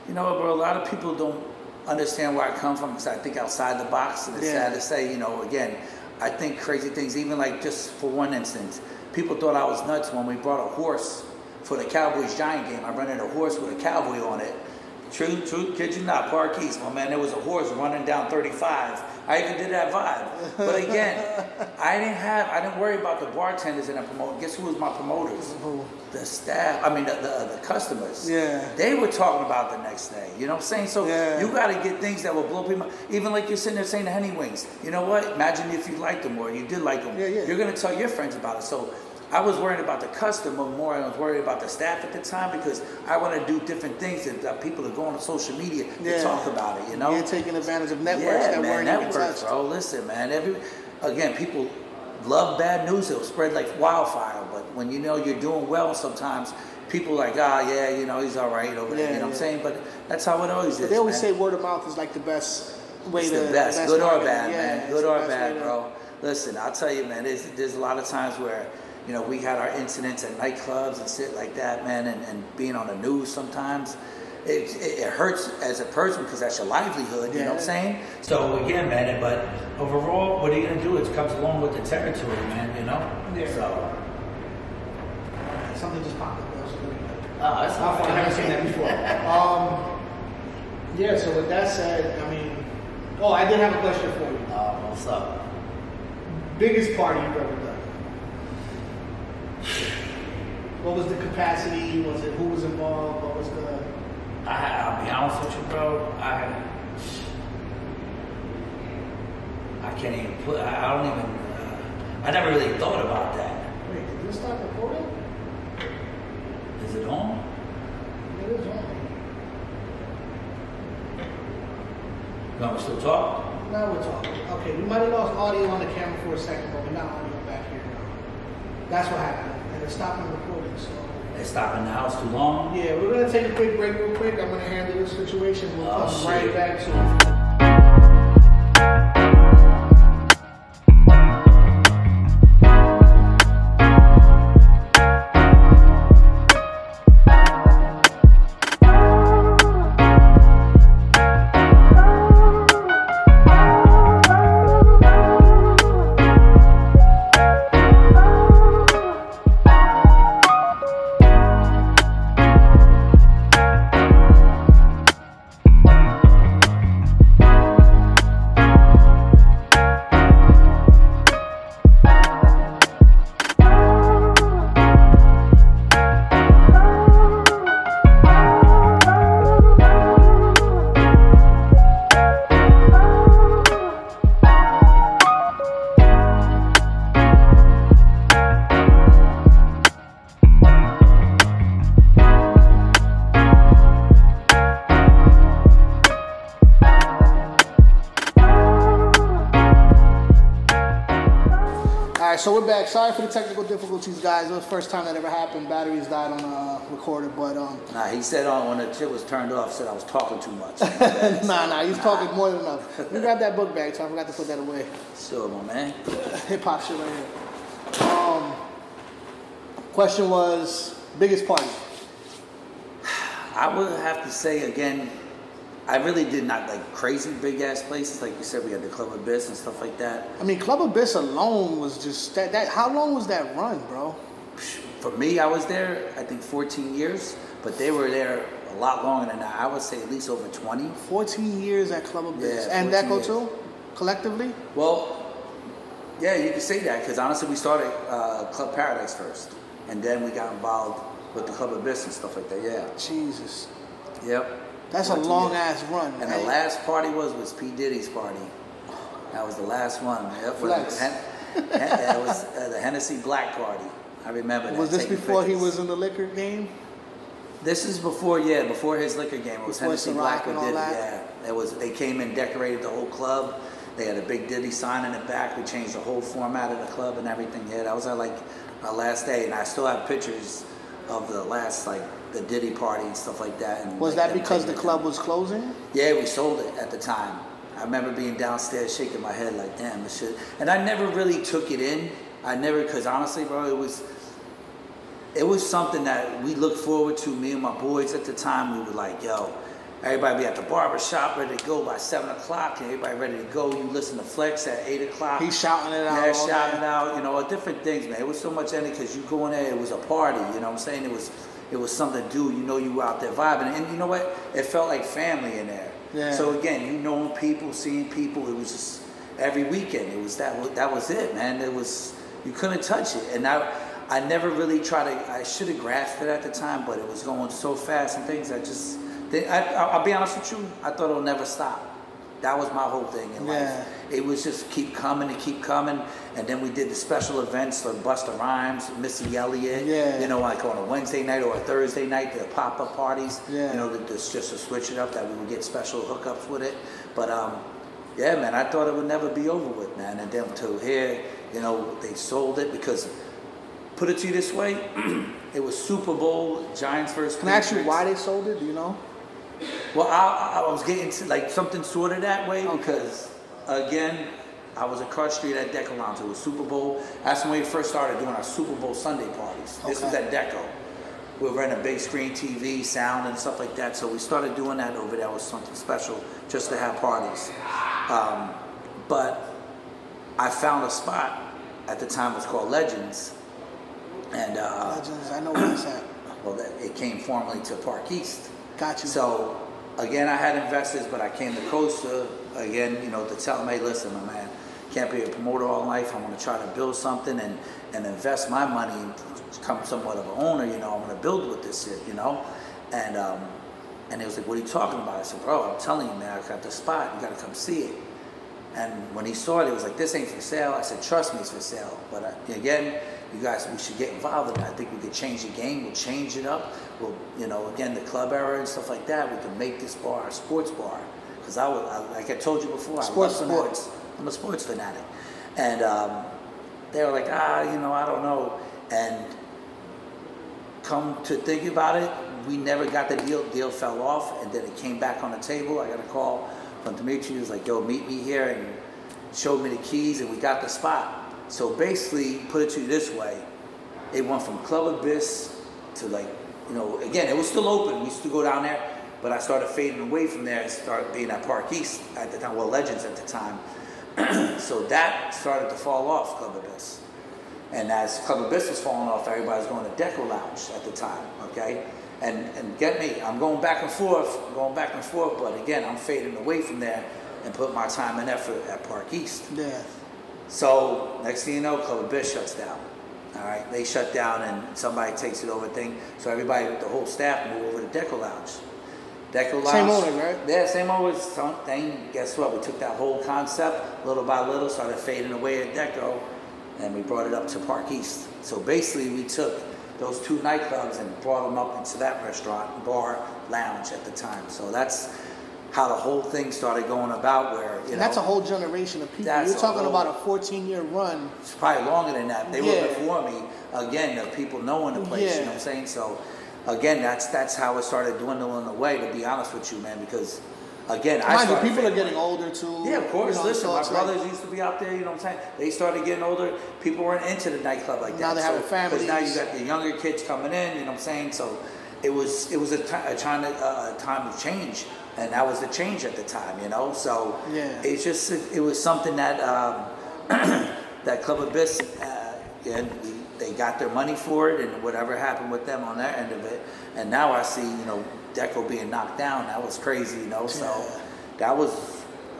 you know, bro, a lot of people don't understand where I come from because I think outside the box. And it's sad to say, you know, again, I think crazy things, even like just for one instance, people thought I was nuts when we brought a horse for the Cowboys-Giant game. I rented a horse with a cowboy on it. True, kid you not, Park East. My man, there was a horse running down 35. I even did that vibe. But again, I didn't worry about the bartenders and the promoters. Guess who was my promoters? The staff, the customers. Yeah. They were talking about the next day. You know what I'm saying? So you got to get things that will blow people. Even like you're sitting there saying the Henny Wings. You know what? Imagine if you liked them or you did like them. Yeah. You're going to tell your friends about it. So I was worried about the customer more than I was worried about the staff at the time, because I want to do different things that people are going on social media to talk about it, you know? You're taking advantage of networks that weren't even touched. Bro, listen, man. Again, people love bad news. It'll spread like wildfire. But when you know you're doing well, sometimes people are like, you know, he's all right over there. You know what I'm saying? But that's how it always is. They always say word of mouth is like the best way it's to... the best, good or bad, yeah, man. Good or bad, bro. Listen, I'll tell you, man, there's a lot of times where, you know, we had our incidents at nightclubs and shit like that, man, and being on the news sometimes, it hurts as a person because that's your livelihood, you know what I'm saying? So again, man, but overall, what are you going to do? It comes along with the territory, man, you know? Yeah. So. Something just popped up. That was really good. Oh, that's not I haven't seen that before. Yeah, so with that said, I did have a question for you. What's up? Biggest party you've ever done? What was the capacity? Was it who was involved? What was the... I'll be honest with you, bro. I can't even put... I don't even... I never really thought about that. Wait, did you start recording? Is it on? It is on. You want me to still talk? Now we're talking. Okay, we might have lost audio on the camera for a second, but we're not audio back here now. That's what happened. And it's stopping recording, so... It's stopping now? It's too long? Yeah, we're going to take a quick break real quick. I'm going to handle this situation. We'll come right back to it. right, so we're back. Sorry for the technical difficulties, guys. It was the first time that ever happened. Batteries died on recorder, but Nah, he said when the shit was turned off, said I was talking too much. nah, he was talking more than enough. Let me grab that book bag, so I forgot to put that away. Sure, my man. Hip hop shit right here. Question was biggest party. I would have to say again, I really did not like crazy big ass places. Like you said, we had the Club Abyss and stuff like that. I mean, Club Abyss alone was just that. How long was that run, bro? For me, I was there, I think 14 years, but they were there a lot longer than that. I would say at least over 20. 14 years at Club Abyss. Yeah, and Deko too, collectively? Well, yeah, you can say that, because honestly, we started Club Paradise first, and then we got involved with the Club Abyss and stuff like that, yeah. Jesus. Yep. That's a long-ass run. And the last party was P. Diddy's party. That was the last one. Flex. That was the Hennessy Black Party. I remember that. Was this before he was in the liquor game? This is before his liquor game. It was Hennessy Black with Diddy. Yeah, they came in, decorated the whole club. They had a big Diddy sign in the back. We changed the whole format of the club and everything. Yeah, that was our last day, and I still have pictures of the last the Diddy party and stuff like that. And was that because the club was closing? Yeah, we sold it at the time. I remember being downstairs shaking my head like, damn, this shit. And I never really took it in. Because honestly, bro, it was something that we looked forward to. Me and my boys at the time, we were like, yo, everybody be at the barber shop ready to go by 7 o'clock, and everybody ready to go. You listen to Flex at 8 o'clock. He's shouting it out. Yeah, shouting it out, different things, man. It was so much energy because you go in there, it was a party, you know what I'm saying? It was something to do, you were out there vibing. And you know what? It felt like family in there. Yeah. So again, knowing people, seeing people, it was just every weekend. It was that was it, man. You couldn't touch it. And I never really I should have grasped it at the time, but it was going so fast and things I'll be honest with you, I thought it'll never stop. That was my whole thing in life. It was just keep coming, and then we did the special events like Busta Rhymes, Missy Elliott, like on a Wednesday night or a Thursday night, the pop-up parties, just to switch it up, that we would get special hookups with it. But yeah, man, I thought it would never be over with, man. And then to hear, they sold it because, put it to you this way, it was Super Bowl, Giants versus Patriots. Can I ask you why they sold it? Do you know? Well, I was getting to something sort of that way because, again, I was at Crutch Street at Deko Lounge. It was Super Bowl. That's when we first started doing our Super Bowl Sunday parties. This was at Deko. We were renting a big screen TV, sound, and stuff like that. So we started doing that over there. It was something special just to have parties. But I found a spot at the time. It was called Legends. And Legends, I know where it's at. Well, it came formerly to Park East. Got you. So, again, I had investors, but I came to Costa, again, to tell them, hey, listen, my man, can't be a promoter all life. I want to try to build something and invest my money and become somewhat of an owner, I want to build with this shit, And he was like, what are you talking about? I said, bro, I'm telling you, man, I got the spot. You got to come see it. And when he saw it, he was like, this ain't for sale. I said, trust me, it's for sale. But again, you guys, we should get involved in it. I think we could change the game. We'll change it up. We'll, again, the club era and stuff like that. We can make this bar a sports bar. Because like I told you before, I love sports. I'm a sports fanatic. And they were like, I don't know. And come to think about it, we never got the deal. Deal fell off, and then it came back on the table. I got a call from Dimitri. He was like, yo, meet me here, and showed me the keys, and we got the spot. So basically, put it to you this way, it went from Club Abyss to again, it was still open. We used to go down there, but I started fading away from there and started being at Park East at the time, well, Legends at the time. So that started to fall off, Club Abyss. And as Club Abyss was falling off, everybody was going to Deko Lounge at the time, okay? And get me, I'm going back and forth, but again, I'm fading away from there and put my time and effort at Park East. Yeah. So, next thing you know, Club Abyss shuts down. All right, they shut down and somebody takes it over thing. So everybody, the whole staff moved over to Deko Lounge. Deko Lounge. Same owner, right? Yeah, same owner thing. Guess what? We took that whole concept, little by little, started fading away at Deko, and we brought it up to Park East. So basically, we took those two nightclubs and brought them up into that restaurant, bar, lounge at the time. So that's how the whole thing started going about. Where you know, that's a whole generation of people. You're talking about a 14-year run. It's probably longer than that. They were before me. Again, the people knowing the place. You know what I'm saying? So, again, that's how it started dwindling away. To be honest with you, man, because. Again, people are getting older too. Yeah, of course. You know, listen, my brothers used to be out there. You know what I'm saying? They started getting older. People weren't into the nightclub like that. Now they have families. Now you got the younger kids coming in. You know what I'm saying? So it was a time of change, and that was the change at the time. You know, so it's just it was something that that Club Abyss and they got their money for it, and whatever happened with them on their end of it. And now I see, you know, Deko being knocked down. That was crazy, you know. So that was,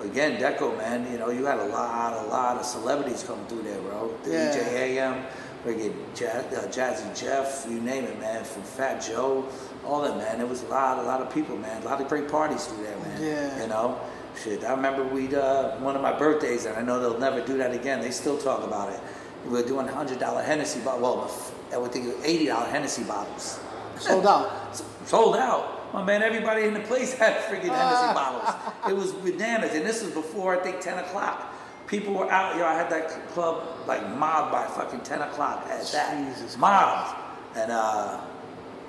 again, Deko, man. You know, you had a lot of celebrities coming through there, bro. The DJ AM, freaking Jazzy Jeff, you name it, man. From Fat Joe, all that, man. There was a lot of people, man. A lot of great parties through there, man. Yeah. You know, shit. I remember one of my birthdays, and I know they'll never do that again. They still talk about it. We were doing $100 Hennessy bottles. Well, I would think $80 Hennessy bottles. Sold out. Sold out. Oh man, everybody in the place had freaking Hennessy bottles. It was bananas, and this was before I think 10 o'clock. People were out. I had that club like mobbed by fucking 10 o'clock at that. Jesus mobbed, and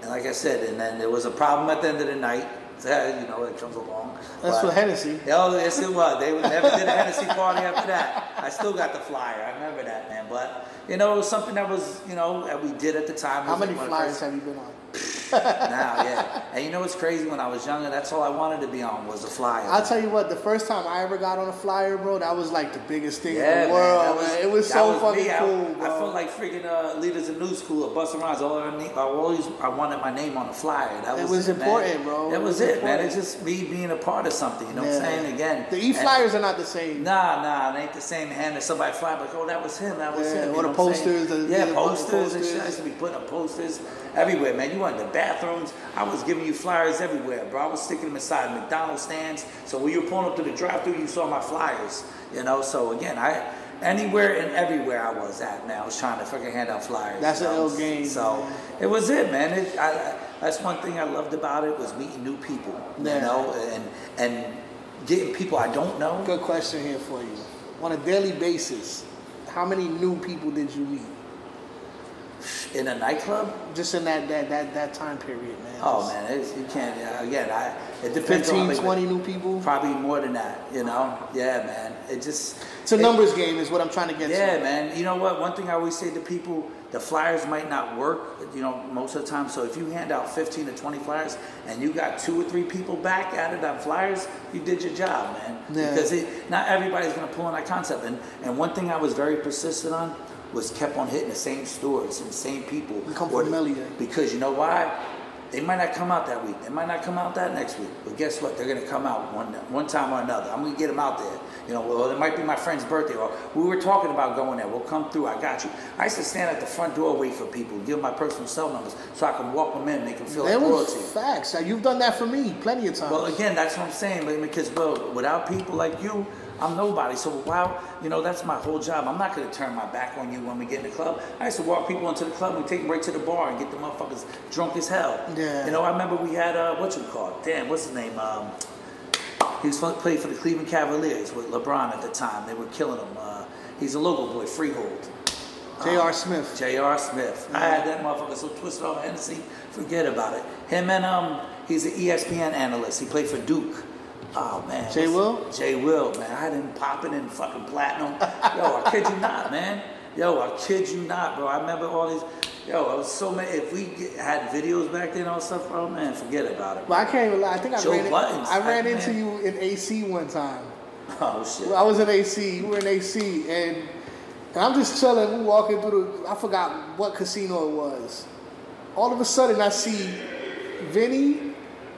like I said, and then there was a problem at the end of the night. You know, it comes along. That's for Hennessy. Oh, yes, it was. They never did a Hennessy party after that. I still got the flyer. I remember that, man. But, you know, it was something that was, you know, that we did at the time. How many flyers have you been on? Now, yeah. And you know what's crazy? When I was younger, that's all I wanted to be on was a flyer. I'll tell you what, the first time I ever got on a flyer, bro, that was like the biggest thing in the world, man. It was so fucking cool, bro. I felt like freaking leaders in new school or Busta Rhymes. I wanted my name on the flyer. It was important, bro. That was it, man. It's just me being a part of something. You know what I'm saying? Again, the e-flyers are not the same. Nah, it ain't the same. Handing somebody a flyer, like, oh, that was him. That was him. Or the posters. Posters and shit. I used to be putting up posters everywhere, man. You went in the bathrooms. I was giving you flyers everywhere, bro. I was sticking them inside McDonald's stands. So when you were pulling up to the drive-thru, you saw my flyers. You know, so again, anywhere and everywhere I was at, man, I was trying to fucking hand out flyers. That's an ill game. So man. It was it, man. That's one thing I loved about it was meeting new people. You know, and getting people I don't know. Good question here for you. On a daily basis, how many new people did you meet? In a nightclub? Just in that time period, man. Oh, man, you can't, again, it depends 15, 20 new people? Probably more than that, you know? Yeah, man. It's a numbers game is what I'm trying to get to. Yeah, man. You know what? One thing I always say to people, the flyers might not work, you know, most of the time. So if you hand out 15 to 20 flyers and you got 2 or 3 people back at it on flyers, you did your job, man. Yeah. Because not everybody's going to pull on that concept. And one thing I was very persistent on was kept on hitting the same stores and the same people. Become familiar. Because you know why? They might not come out that week. They might not come out that next week. But guess what? They're going to come out one time or another. I'm going to get them out there. You know, well, it might be my friend's birthday, or we were talking about going there. We'll come through. I got you. I used to stand at the front door, wait for people, give them my personal cell numbers so I can walk them in, make them feel like royalty. Facts. You've done that for me plenty of times. Well, again, that's what I'm saying, because, bro, without people like you, I'm nobody. So, wow, you know, that's my whole job. I'm not going to turn my back on you when we get in the club. I used to walk people into the club and take them right to the bar and get the motherfuckers drunk as hell. Yeah. You know, I remember we had, what's his name? He was played for the Cleveland Cavaliers with LeBron at the time. They were killing him. He's a local boy, Freehold. J.R. Smith. J.R. Smith. Yeah. I had that motherfucker so twisted off Hennessy, forget about it. Him and he's an ESPN analyst. He played for Duke. Oh, man. J. Will, man. I had him popping in fucking platinum. Yo, I kid you not, man. Yo, I kid you not, bro. I remember all these. Yo, I was so mad. If we had videos back then and all stuff, bro, man, forget about it. But I can't even lie. I think I ran into you in AC one time. Oh, shit. I was in AC. You were in AC. And I'm just chilling. We walking through I forgot what casino it was. All of a sudden, I see Vinny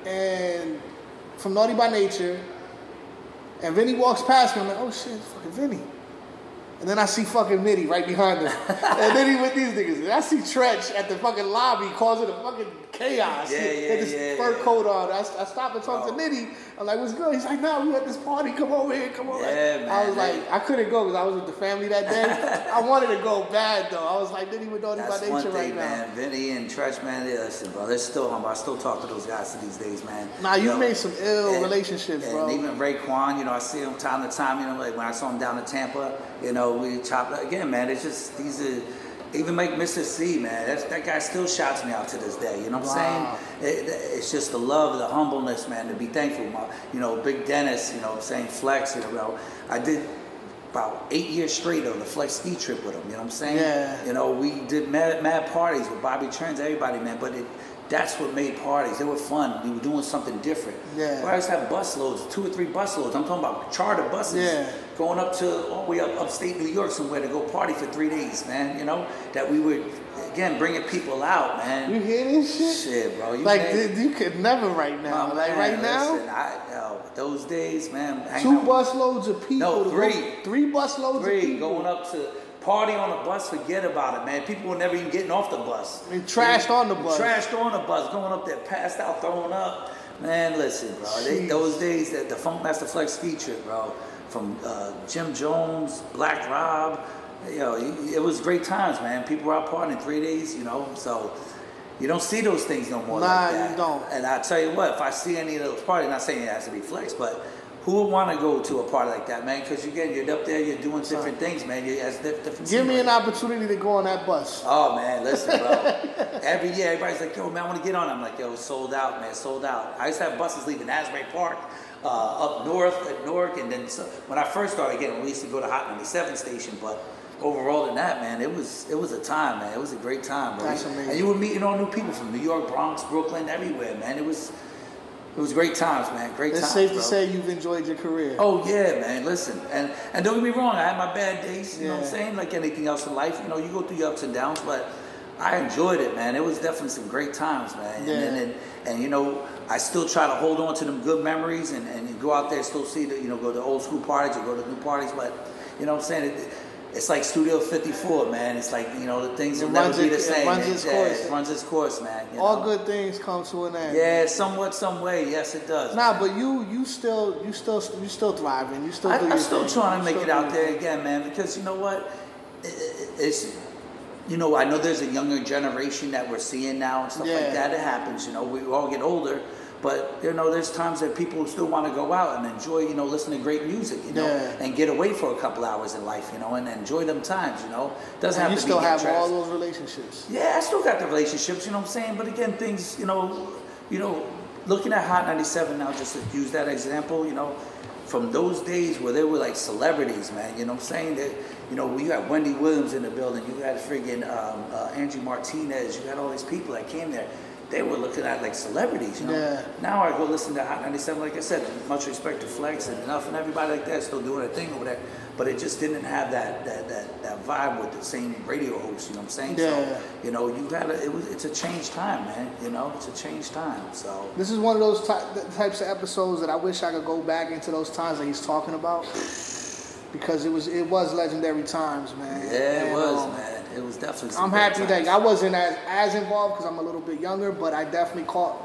and from Naughty by Nature. And Vinny walks past me. I'm like, oh, shit, it's fucking Vinny. And then I see fucking Nitty right behind him. And then he with these niggas. And I see Tretch at the fucking lobby causing a fucking chaos. Yeah, He had this fur coat on. I stopped and talked to Nitty. I'm like, what's good? He's like, no, we at this party. Come over here. Come over. Yeah, man. I was like, I couldn't go because I was with the family that day. I wanted to go bad, though. I was like, Nitty would know by nature one thing, right man. now. Vinny and Tresh, man, listen, bro. They're still humble. I still talk to those guys to these days, man. Nah, you made some ill relationships, bro. And even Raekwon, you know, I see him time to time, you know, like when I saw him down in Tampa, you know, we chopped up. Again, man, it's just, these are, even like Mr. C, man, that guy still shouts me out to this day, you know what I'm saying? It's just the love, the humbleness, man, to be thankful. You know, Big Dennis, you know what I'm saying, Flex, you know, I did about 8 years straight on the Flex ski trip with him, you know what I'm saying? Yeah. You know, we did mad parties with Bobby Trends, everybody, man, but that's what made parties. They were fun. We were doing something different. Yeah. We always had bus loads, 2 or 3 bus loads. I'm talking about charter buses going up to all the way up upstate New York somewhere to go party for 3 days, man. You know, that we would, again, bringing people out, man. You hear this shit? Shit, bro. You could never right now. Like right now? Listen, those days, man. 2 bus loads of people. No, 3. 3 bus loads of people. Going up to party on the bus, forget about it, man. People were never even getting off the bus. I mean, trashed on the bus. Trashed on the bus, going up there, passed out, throwing up. Man, listen, bro. Those days, the Funkmaster Flex ski trip, bro, from Jim Jones, Black Rob, you know, it was great times, man. People were out partying 3 days, you know, so you don't see those things no more like that. Nah, you don't. And I tell you what, if I see any of those parties, not saying it has to be Flex, but who would want to go to a party like that, man? Because you're up there, you're doing different things, man. Give me an opportunity to go on that bus. Oh, man, listen, bro. Every year, everybody's like, yo, man, I want to get on. I'm like, yo, sold out, man, sold out. I used to have buses leaving Asbury Park, up north at Newark, and then when I first started getting, we used to go to Hot 97 station, but overall than that, man, it was a time, man. It was a great time, bro. That's amazing. And you were meeting all new people from New York, Bronx, Brooklyn, everywhere, man. It was great times, man. Great times. It's safe to say you've enjoyed your career. Oh yeah, man. Listen, and don't get me wrong. I had my bad days. You know what I'm saying? Like anything else in life, you know, you go through your ups and downs. But I enjoyed it, man. It was definitely some great times, man. Yeah. And you know, I still try to hold on to them good memories and go out there, still see the, you know, go to old school parties or go to new parties. But you know what I'm saying? It's like Studio 54, man. It's like, you know, the things will never be the same. It runs its course. It runs its course, man. You All know? good things come to an end. Yeah, somewhat, some way. Yes, it does. Nah, man. But you still thriving. You still. I'm still trying to make it out there again, man. Because you know what, it's. You know, I know there's a younger generation that we're seeing now and stuff like that. It happens. You know, we all get older. But, you know, there's times that people still want to go out and enjoy, you know, listen to great music, you know, and get away for a couple hours in life, you know, and enjoy them times, you know. Doesn't have to be. You still have all those relationships. Yeah, I still got the relationships, you know what I'm saying? But again, things, you know, looking at Hot 97 now, just to use that example, you know, from those days where they were like celebrities, man, you know what I'm saying? That, you know, you had Wendy Williams in the building, you had friggin' Angie Martinez, you had all these people that came there. They were looking at like celebrities, you know. Yeah. Now I go listen to Hot 97, like I said, much respect to Flex and Enough and everybody like that still doing their thing over there. But it just didn't have that vibe with the same radio host, you know what I'm saying? Yeah. So, you know, it's a changed time, man. You know, it's a changed time. So this is one of those types of episodes that I wish I could go back into those times that he's talking about. Because it was legendary times, man. Yeah, it was, man. It was definitely. I'm happy that I wasn't as involved because I'm a little bit younger, but I definitely caught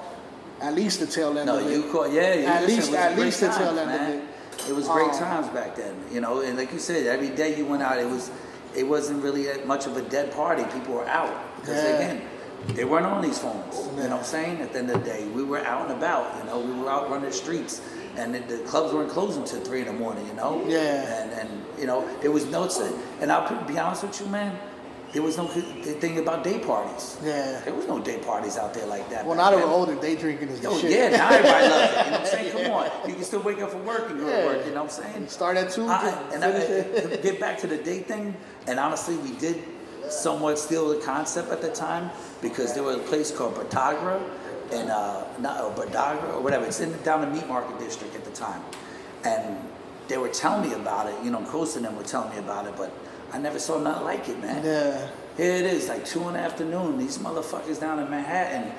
at least the tail end of it. No, you caught, at least the tail end of it. It was great times back then, you know. And like you said, every day you went out, it wasn't really much of a dead party. People were out because again, they weren't on these phones. You know what I'm saying? At the end of the day, we were out and about. You know, we were out running the streets. And the clubs weren't closing till 3 in the morning, you know? Yeah. And you know, there was no, and I'll be honest with you, man, there was no thing about day parties. Yeah. There was no day parties out there like that. Well, now that we're older, day drinking is the shit. Yeah, now everybody loves it. You know what I'm saying? Come on. You can still wake up for work and go to work, you know what I'm saying? Start at 2. And get back to the day thing, and honestly, we did somewhat steal the concept at the time because there was a place called Batagra. And Badagra or whatever, it's down the Meat Market District at the time, and they were telling me about it. You know, Coast and them were telling me about it, but I never saw nothing like it, man. Yeah. Here it is, like 2 in the afternoon. These motherfuckers down in Manhattan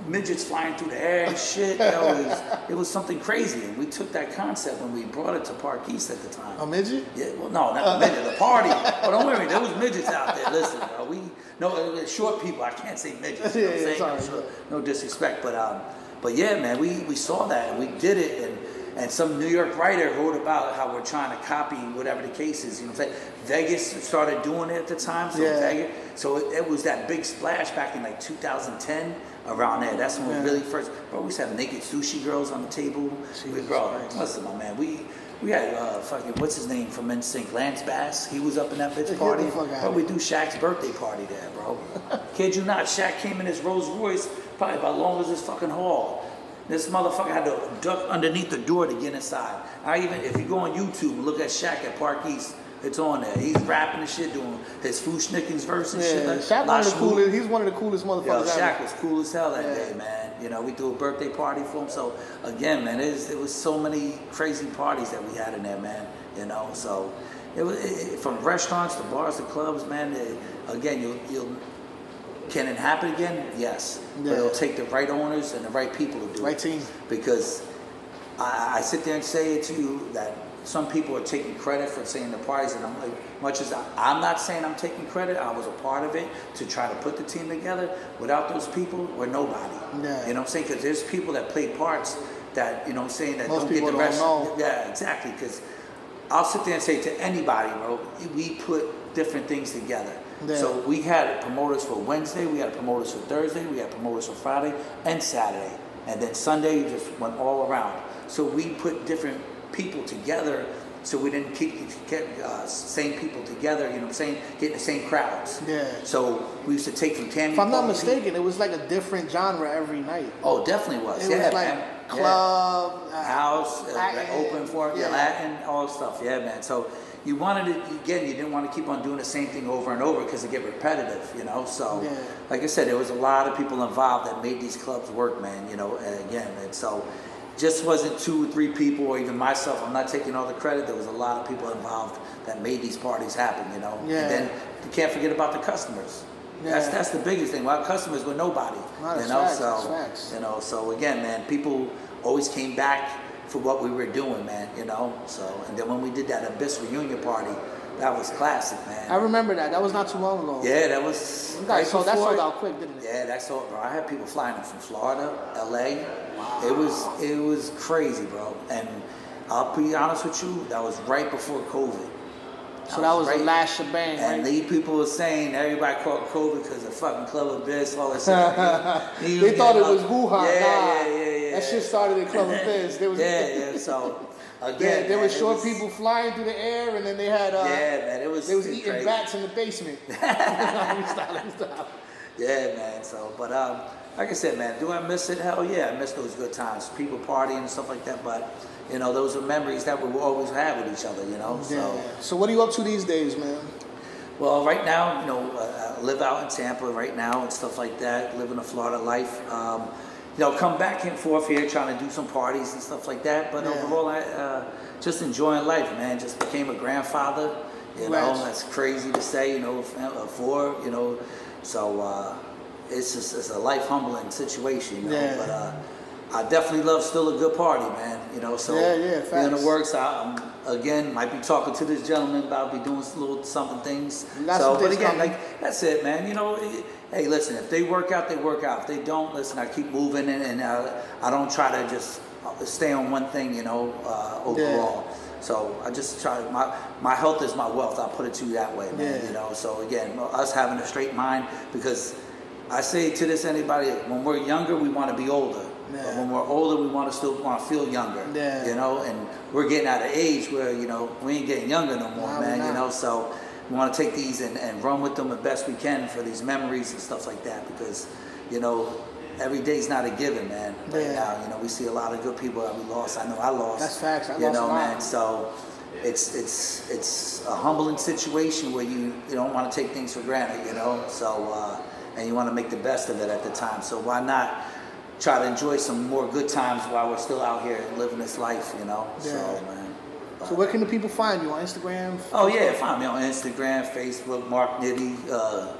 midgets flying through the air and shit. You know, it was something crazy. And we took that concept when we brought it to Park East at the time. A midget? Yeah, well, no, not a midget, the party. Oh, don't worry, there was midgets out there. Listen, bro, short people, I can't say midgets. You know what I'm saying? No disrespect. But yeah, man, we saw that and we did it. And some New York writer wrote about how we're trying to copy whatever the case is. You know what I'm saying? Vegas started doing it at the time. So it was that big splash back in like 2010, around there. That's when we really first, bro, we used to have naked sushi girls on the table. Listen, my man, we had fucking, what's his name from NSYNC, Lance Bass. He was up in that bitch party. Bro, we do Shaq's birthday party there, bro. Kid you not, Shaq came in his Rolls Royce, probably about long as this fucking hall. This motherfucker had to duck underneath the door to get inside. If you go on YouTube and look at Shaq at Park East, it's on there. He's rapping and shit, doing his Fushnikins verse and shit. Shaq he's one of the coolest motherfuckers ever. Shaq was cool as hell that day, man. You know, we threw a birthday party for him. So again, man, it was so many crazy parties that we had in there, man. You know, so it was from restaurants to bars to clubs, man. Again, can it happen again? Yes. But it'll take the right owners and the right people to do it. Right team. Because I sit there and say it to you that some people are taking credit for saying the parties, and I'm like, much as I'm not saying I'm taking credit, I was a part of it to try to put the team together. Without those people, we're nobody. Yeah. You know what I'm saying? Because there's people that play parts that, you know what I'm saying, that most don't get the rest. Know. Yeah, exactly. Because I'll sit there and say to anybody, bro, we put different things together. Yeah. So we had promoters for Wednesday, we had promoters for Thursday, we had promoters for Friday and Saturday. And then Sunday just went all around. So we put different people together so we didn't keep same people together, you know what I'm saying, getting the same crowds. Yeah. So we used to take from Tammy. If I'm not mistaken, it was like a different genre every night. Oh, definitely was. It was like club, house, open for Latin, all stuff. Yeah, man. So you wanted it, again, you didn't want to keep on doing the same thing over and over because it get repetitive, you know. So, like I said, there was a lot of people involved that made these clubs work, man, you know, and so just wasn't 2 or 3 people or even myself. I'm not taking all the credit. There was a lot of people involved that made these parties happen, you know. And then you can't forget about the customers. That's the biggest thing. Our customers were nobody, you know. So, you know, so again, man, people always came back for what we were doing, man, you know. So, and then when we did that Abyss reunion party, that was classic, man. I remember that. That was not too long ago. Yeah, that was. That sold out quick, didn't it? Yeah, that sold, bro. I had people flying in from Florida, LA. Wow. It was crazy, bro. And I'll be honest with you, that was right before COVID. So that was the last shebang, and these people were saying everybody caught COVID because of fucking Club Abyss, all that stuff. They thought it was hoo-ha. Yeah. That shit started in Club Abyss. So again, there was short people flying through the air, and then they had man, it was eating crazy. bats in the basement. Let me stop. Yeah, man. So, but like I said, man, do I miss it? Hell yeah, I miss those good times, people partying and stuff like that. But you know, those are memories that we will always have with each other. You know. So what are you up to these days, man? Well, right now, you know, I live out in Tampa right now and stuff like that. Living a Florida life. You know, come back and forth here, trying to do some parties and stuff like that. But overall, I just enjoying life, man. Just became a grandfather. You know, that's crazy to say. You know, 4. You know, so it's a life humbling situation. You know, but I definitely love still a good party, man. You know, so in the works. Again, might be talking to this gentleman about be doing little something things. So, but again, like that's it, man. You know, hey, listen, if they work out, they work out. If they don't, listen, I keep moving, and I don't try to just stay on one thing, you know, overall. So I just try. My health is my wealth. I'll put it to you that way, man. You know. So again, us having a straight mind, because I say to this anybody, when we're younger, we want to be older. But when we're older, we want to feel younger. You know, and we're getting at an age where, you know, we ain't getting younger no more, man. You know, so we want to take these and run with them the best we can for these memories and stuff like that, because, you know, every day's not a given, man. Right now, you know, we see a lot of good people that we lost. I know I lost. That's facts. I you lost know, a lot. man. So it's a humbling situation where you don't want to take things for granted, you know. So and you want to make the best of it at the time. So why not try to enjoy some more good times while we're still out here living this life, you know? So, man. So where can the people find you? On Instagram? Oh yeah, find me on Instagram, Facebook, Mark Nitty,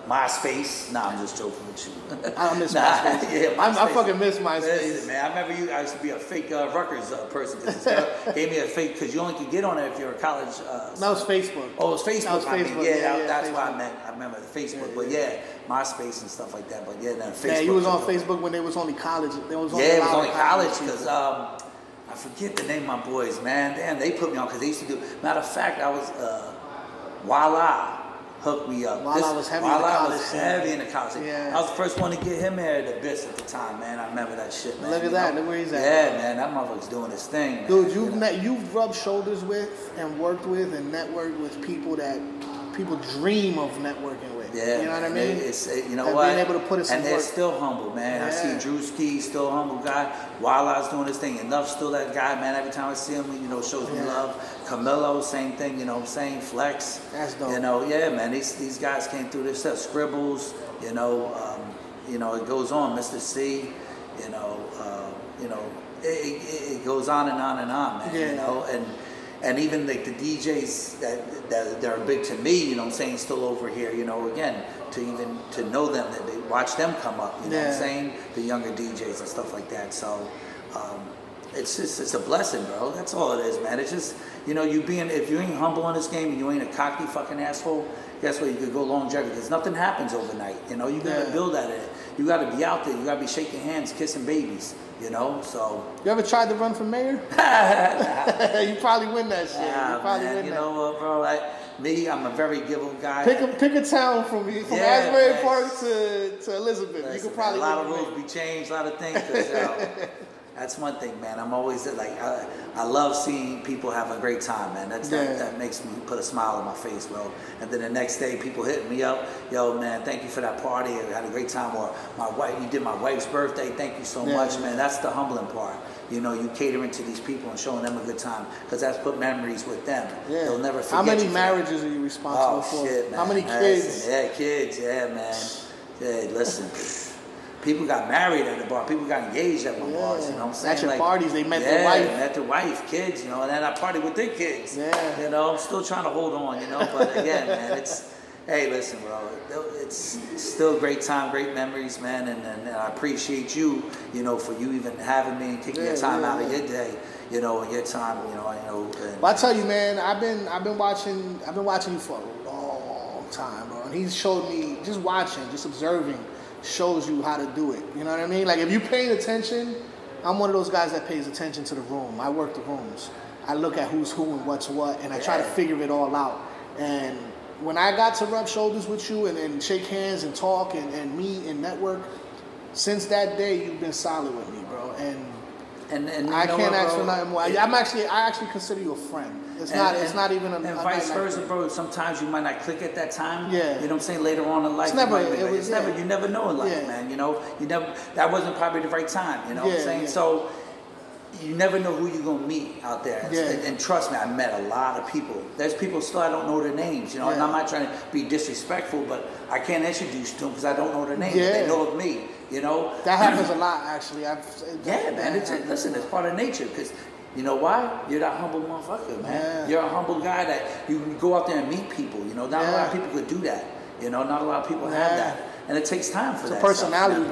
MySpace. Nah, I'm just joking with you. I don't miss MySpace. Yeah, I fucking miss MySpace. Listen, man, I remember I used to be a fake Rutgers person. Gave me a fake, because you only could get on it if you're a college. That was Facebook. Oh, it was Facebook. That was Facebook. That's Facebook. why I meant. I remember the Facebook, but yeah, MySpace and stuff like that. But yeah, then Facebook. Yeah, you was on Facebook when there was only college. There was only it was only college because I forget the name of my boys, man. Damn, they put me on because they used to do. Matter of fact, I was Voila hooked me up. Voila was heavy in the college. Yeah. I was the first one to get him married at Biss at the time, man. I remember that shit, man. Look at that. Look where he's at. Yeah, man. That motherfucker's doing his thing, man. Dude, you've rubbed shoulders with and worked with and networked with people that people dream of networking with. Yeah, you know what I mean? You know and what? Being able to put it and they're still humble, man. Yeah. I see Drewski, still a humble guy. Wild's doing his thing. Enough, still that guy, man. Every time I see him, shows me love. Camilo, same thing. You know what I'm saying? Flex. That's dope. Yeah, man. These guys came through this stuff. Scribbles. It goes on. Mr. C. It goes on and on and on, man. Yeah. And even like the DJs that are big to me, you know what I'm saying, still over here, again, to know them, that they watch them come up, you know what I'm saying, the younger DJs and stuff like that. So it's a blessing, bro. That's all it is, man. It's just, if you ain't humble in this game and you ain't a cocky fucking asshole, guess what? You could go longevity because nothing happens overnight. You gotta build at it. You gotta be out there. You gotta be shaking hands, kissing babies. So. You ever tried to run for mayor? You probably win that shit. Nah, you probably man, win you know what, bro? I'm a very given guy. Pick a town from Asbury Park to Elizabeth. Listen, you could probably a lot of rules be changed, a lot of things. That's one thing, man. I'm always like, I love seeing people have a great time, man. That makes me put a smile on my face, bro. And then the next day, people hitting me up, yo, man, thank you for that party. I had a great time. Or you did my wife's birthday. Thank you so much, man. That's the humbling part. You catering to these people and showing them a good time because that's put memories with them. Yeah. They'll never forget. How many marriages are you responsible for? Shit, man. How many kids? Kids. Yeah, man. Yeah, listen. People got married at the bar. People got engaged at my bars. You know what I'm saying? At your parties, they met their wife. Yeah, met their wife, kids. And then I party with their kids. Yeah. I'm still trying to hold on. But again, man, hey, listen, bro. It's still a great time, great memories, man. And I appreciate you, for you even having me and taking your time out of your day, and your time, Well, I tell you, man, I've been watching you for a long time, bro. And he's showed me just watching, just observing. Shows you how to do it. You know what I mean? Like if you're paying attention, I'm one of those guys that pays attention to the room. I work the rooms. I look at who's who and what's what, and I try to figure it all out. And when I got to rub shoulders with you and shake hands and talk and meet and network, since that day you've been solid with me, bro. And I can't ask for nothing more. I actually consider you a friend. It's not even a vice versa, bro. Sometimes you might not click at that time. Yeah. You know what I'm saying? Later on in life, you never know in life, man. That wasn't probably the right time. You know what I'm saying? So you never know who you're gonna meet out there. And trust me, I met a lot of people. There's people still I don't know their names. And I'm not trying to be disrespectful, but I can't introduce to them because I don't know their names. But they know of me. That happens a lot, actually. Man. Listen, it's part of nature because. You know why? You're that humble motherfucker, man. Yeah. You're a humble guy that you can go out there and meet people. Not a lot of people could do that. Not a lot of people have that. And it takes time for that. It's a personality.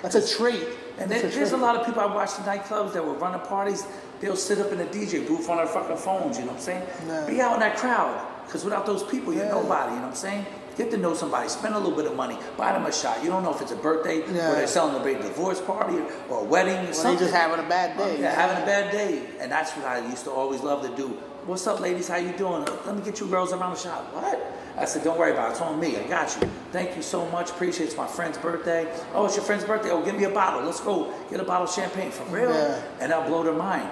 That's a trait. And there's a lot of people I watch in nightclubs that will run the parties. They'll sit up in the DJ booth on their fucking phones, you know what I'm saying? Yeah. Be out in that crowd. Because without those people, you're nobody, you know what I'm saying? Get to know somebody, spend a little bit of money, buy them a shot. You don't know if it's a birthday or they're celebrating a divorce party or a wedding or something. They're just having a bad day. Having a bad day. And that's what I used to always love to do. What's up, ladies? How you doing? Let me get you girls around the shop. What? I said, don't worry about it. It's on me. I got you. Thank you so much. Appreciate it. It's my friend's birthday. Oh, it's your friend's birthday. Oh, give me a bottle. Let's go get a bottle of champagne. For real? Yeah. And I'll blow their mind.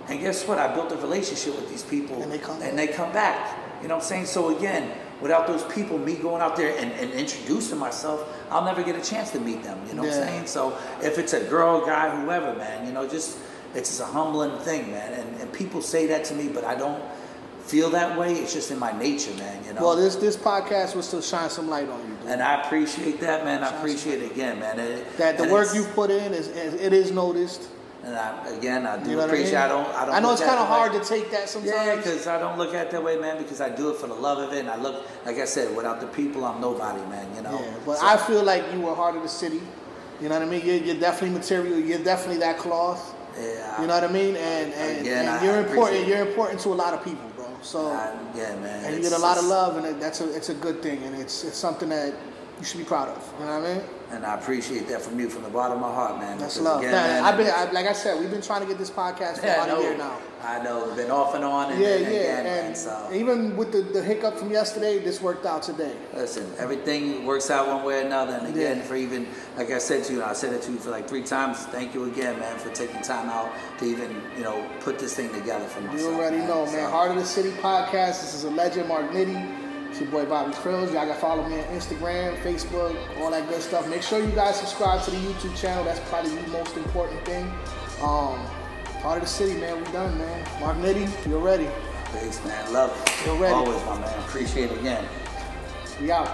And guess what? I built a relationship with these people. And they come back. You know what I'm saying? So again, without those people, me going out there and introducing myself, I'll never get a chance to meet them. You know what I'm saying? So if it's a girl, guy, whoever, man, it's just a humbling thing, man. And people say that to me, but I don't feel that way. It's just in my nature, man. Well, this podcast was to shine some light on you, dude. And I appreciate that, man. I appreciate it again, man. The work you've put in is noticed. And I do you know appreciate. I mean? I don't. I know it's kind of hard way. to take that sometimes. Yeah, because I don't look at it that way, man. Because I do it for the love of it. And I look, like I said, without the people, I'm nobody, man. You know. Yeah, but so, I feel like you were heart of the city. You know what I mean? You're definitely material. You're definitely that cloth. Yeah. You know what I mean? And you're important. You're important to a lot of people, bro. So yeah, man. And you get a lot of love, and it's a good thing, and it's something that you should be proud of. You know what I mean? And I appreciate that from you, from the bottom of my heart, man. That's love. Again, man, like I said, we've been trying to get this podcast for about a year now. I know. We've been off and on. And and so. Even with the hiccup from yesterday, this worked out today. Listen, everything works out one way or another. And again, for even, like I said to you, I said it to you for like 3 times. Thank you again, man, for taking time out to even, put this thing together for myself. You already know, man. Heart of the City podcast. This is a legend, Mark Nitty. It's your boy Bobby Crillz. Y'all gotta follow me on Instagram, Facebook, all that good stuff. Make sure you guys subscribe to the YouTube channel. That's probably the most important thing. Heart of the City, man. We done, man. Mark Nitty, you're ready. Peace, man. Love you. You're ready. Always, my man. Appreciate it again. We out.